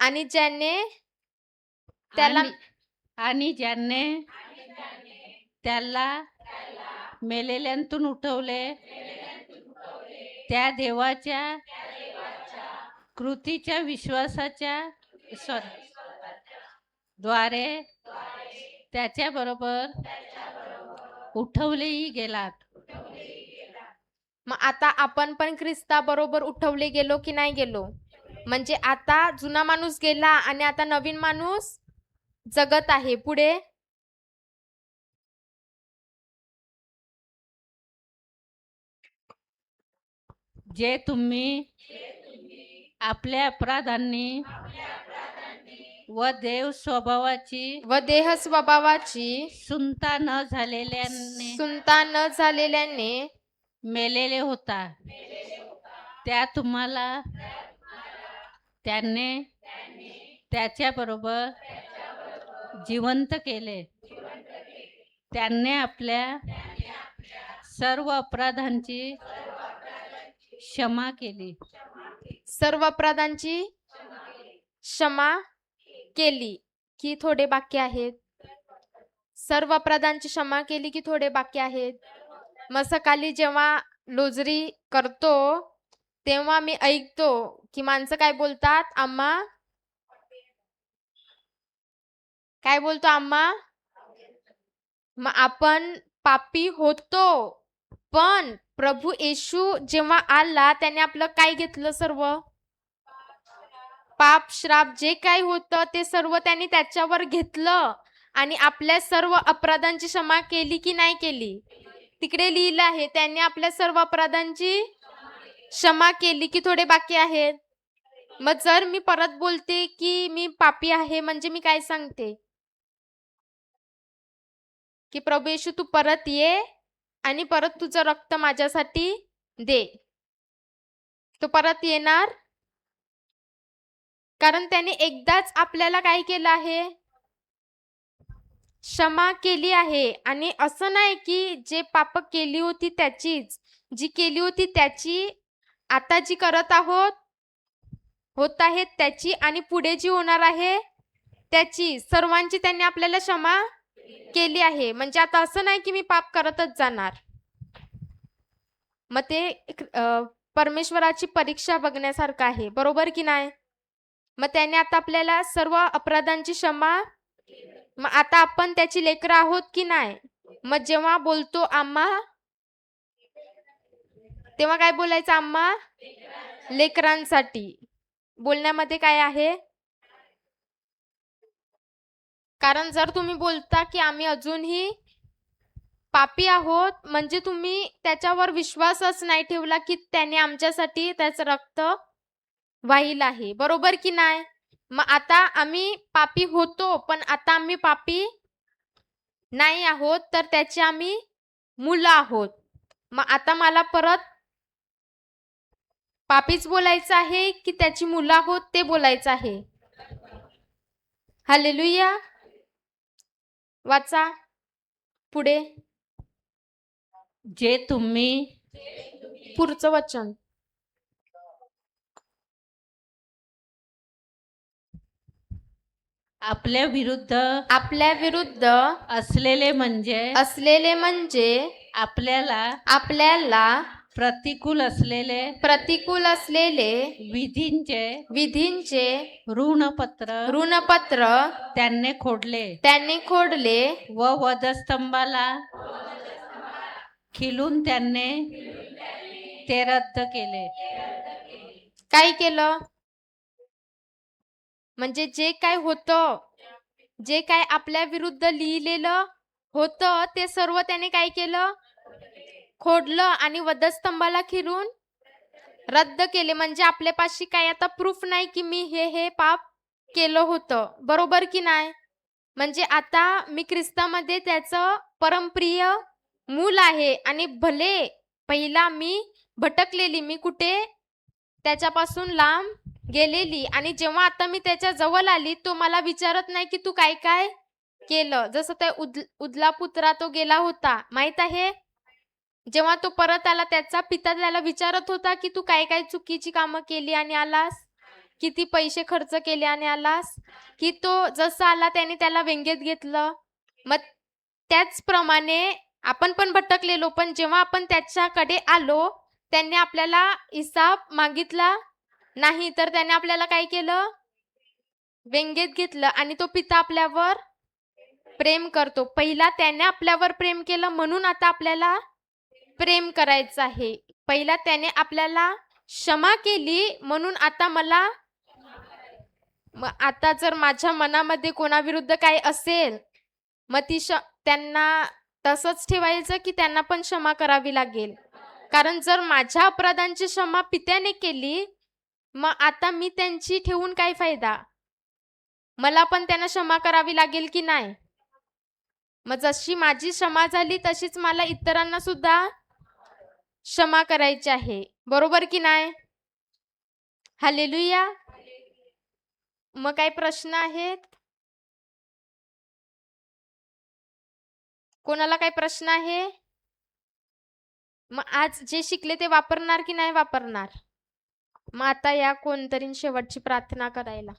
आणि ज्याने त्याला आणि ज्याने त्याला मेलेल्यांतून उठवले त्या देवाच्या कृतीच्या विश्वासाच्या द्वारे त्याच्याबरोबर उठवलेही गेलात. मग आता आपण पण ख्रिस्ताबरोबर उठवले गेलो की नाही गेलो? म्हणजे आता जुना माणूस गेला आणि आता नवीन माणूस जगत आहे. पुढे जे तुम्ही आपल्या अपराधांनी व देव स्वभावाची व देह स्वभावाची सुनता न झालेल्याने सुनता न झालेल्याने मेलेले होता, त्या तुम्हाला त्याने त्याच्याबरोबर जिवंत केले. त्याने आपल्या सर्व अपराधांची क्षमा केली. सर्व अपराधांची क्षमा केली की थोडे बाकी आहेत? सर्व अपराधांची क्षमा केली की थोडे बाकी आहेत? मग सकाळी जेव्हा लोजरी करतो तेव्हा मी ऐकतो की माणसं काय बोलतात, आम्हा काय बोलतो, आम्हा. मग आपण पापी होतो, पण प्रभू येशू जेव्हा आला त्याने आपलं काय घेतलं? सर्व पाप श्राप जे काही होतं ते सर्व त्यांनी त्याच्यावर घेतलं आणि आपल्या सर्व अपराधांची क्षमा केली की नाही केली? तिकडे लिहिलं आहे त्यांनी आपल्या सर्व अपराधांची क्षमा केली की थोडे बाकी आहेत? मग जर मी परत बोलते की मी पापी आहे म्हणजे मी काय सांगते? की प्रभू येशू तू परत ये आणि परत तुझं रक्त माझ्यासाठी दे. तो परत येणार कारण त्याने एकदाच आपल्याला काय केलं आहे? क्षमा केली आहे. आणि असं नाही की जे पाप केली होती त्याचीच, जी केली होती त्याची, आता जी करत होत आहेत त्याची, आणि पुढे जी होणार आहे त्याची, सर्वांची त्यांनी आपल्याला क्षमा केली आहे. म्हणजे आता असं नाही की मी पाप करतच जाणार. मग ते परमेश्वराची परीक्षा बघण्यासारखं आहे, बरोबर की नाही? मग त्याने आता आपल्याला सर्व अपराधांची क्षमा, मग आता आपण त्याची लेकरं आहोत की नाही? मग जेव्हा बोलतो आम्हा, तेव्हा काय बोलायचं? आम्हा लेकरांसाठी. बोलण्यामध्ये काय आहे? कारण जर तुम्ही बोलता की आम्ही अजूनही पापी आहोत म्हणजे तुम्ही त्याच्यावर विश्वासच नाही ठेवला की त्याने आमच्यासाठी त्याचं रक्त वाहिलं आहे, बरोबर की नाही? मग आता आम्ही पापी होतो पण आता आम्ही पापी नाही आहोत, तर त्याची आम्ही मुलं आहोत. मग आता मला परत पापीच बोलायचं आहे की त्याची मुलं आहोत ते बोलायचं आहे? हालेलुया. वाचा पुढे. जे तुम्ही पुढचं वचन. आपल्या विरुद्ध असलेले म्हणजे आपल्याला प्रतिकूल असलेले विधींचे ऋणपत्र त्यांनी खोडले व वधस्तंभाला खिलून त्यांनी ते रद्द केले. काय केलं? म्हणजे जे काय होतं, जे काय आपल्या विरुद्ध लिहिलेलं होतं ते सर्व त्याने काय केलं? खोडलं आणि वधस्तंभाला खिरून रद्द केले. म्हणजे आपल्यापाशी काय आता प्रूफ नाही की मी हे पाप केलं होतं, बरोबर की नाही? म्हणजे आता मी ख्रिस्तामध्ये त्याचं परमप्रिय मूल आहे आणि भले पहिला मी भटकलेली, मी कुठे त्याच्यापासून लांब गेलेली. आणि जेव्हा आता मी त्याच्या जवळ आली, तो मला विचारत नाही की तू काय काय केलं. जसं ते उदला पुत्रा तो गेला होता, माहित आहे. जेव्हा तो परत आला, त्याचा पिता त्याला विचारत होता की तू काय काय चुकीची कामं केली आणि आलास, किती पैसे खर्च केले आणि आलास. की तो जसा आला त्याने त्याला व्यंगेत घेतलं. मग त्याचप्रमाणे आपण पण भटकलेलो, पण जेव्हा आपण त्याच्याकडे आलो, त्यांनी आपल्याला हिसाब मागितला नाही, तर त्याने आपल्याला काय केलं, व्यंगेत घेतलं. आणि तो पिता आपल्यावर प्रेम करतो. पहिला त्याने आपल्यावर प्रेम केलं, म्हणून आता आपल्याला प्रेम करायचं आहे. पहिला त्याने आपल्याला क्षमा केली, म्हणून आता मला. मग आता जर माझ्या मनामध्ये कोणाविरुद्ध काही असेल, मग त्यांना तसंच ठेवायचं की त्यांना पण क्षमा करावी लागेल. कारण जर माझ्या अपराधांची क्षमा पित्याने केली, मग आता मी त्यांची ठेवून काय फायदा. मला पण त्यांना क्षमा करावी लागेल की नाही. मग जशी माझी क्षमा झाली, तशीच मला इतरांना सुद्धा क्षमा करायची आहे. बरोबर की नाही. हालेलुया. मग काही प्रश्न आहेत? कोणाला काही प्रश्न आहे? मग आज जे शिकले ते वापरणार की नाही वापरणार? मग आता या कोणतरी शेवटची प्रार्थना करायला.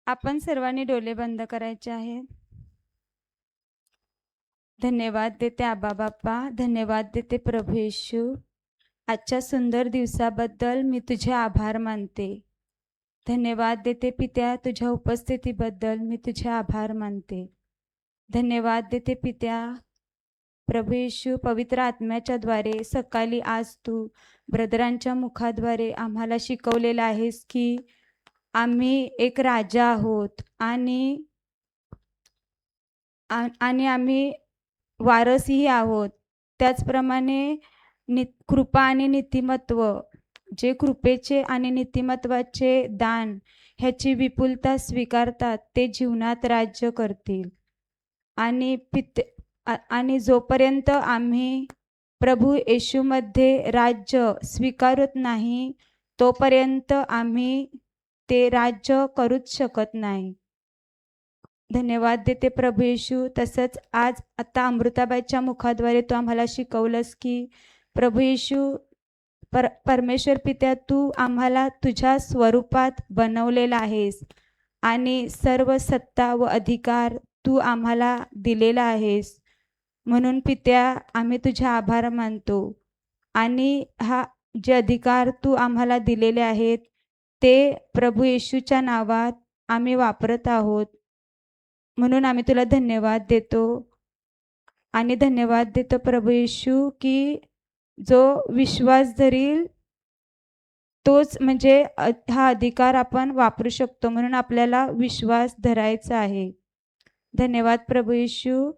आपण सर्वांनी डोळे बंद करायचे आहेत. धन्यवाद देते आबा बाप्पा, धन्यवाद देते प्रभू येशू. आजच्या सुंदर दिवसाबद्दल मी तुझे आभार मानते. धन्यवाद देते पित्या, तुझ्या उपस्थितीबद्दल मी तुझे आभार मानते. धन्यवाद देते पित्या प्रभू येशू, पवित्र आत्म्याच्या द्वारे सकाळी आज तू ब्रदरांच्या मुखाद्वारे आम्हाला शिकवलेलं आहेस की आम्ही एक राजा आहोत आणि आम्ही वारसही आहोत. त्याचप्रमाणे कृपा आणि नीतिमत्व, जे कृपेचे आणि नीतिमत्वाचे दान ह्याची विपुलता स्वीकारतात ते जीवनात राज्य करतील. आणि जोपर्यंत आम्ही प्रभू येशूमध्ये राज्य स्वीकारत नाही, तोपर्यंत आम्ही ते राज्य करूच शकत नाही. धन्यवाद देते प्रभू येशू. तसंच आज आता अमृताबाईच्या मुखाद्वारे तू आम्हाला शिकवलंस की प्रभू येशू, परमेश्वर पित्या, तू आम्हाला तुझ्या स्वरूपात बनवलेला आहेस आणि सर्व सत्ता व अधिकार तू आम्हाला दिलेला आहेस. म्हणून पित्या आम्ही तुझे आभार मानतो. आणि हा जे अधिकार तू आम्हाला दिलेले आहेत ते प्रभू येशूच्या नावात आम्ही वापरत आहोत. म्हणून आम्ही तुला धन्यवाद देतो. आणि धन्यवाद देतो प्रभू येशू की जो विश्वास धरील तोच म्हणजे हा अधिकार आपण वापरू शकतो. म्हणून आपल्याला विश्वास धरायचा आहे. धन्यवाद प्रभू येशू.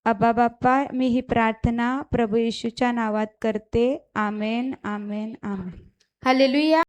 आबा बाप्पा, मी ही प्रार्थना प्रभू येशूच्या नावात करते. आमेन, आमेन, आमेन. हालेलुया.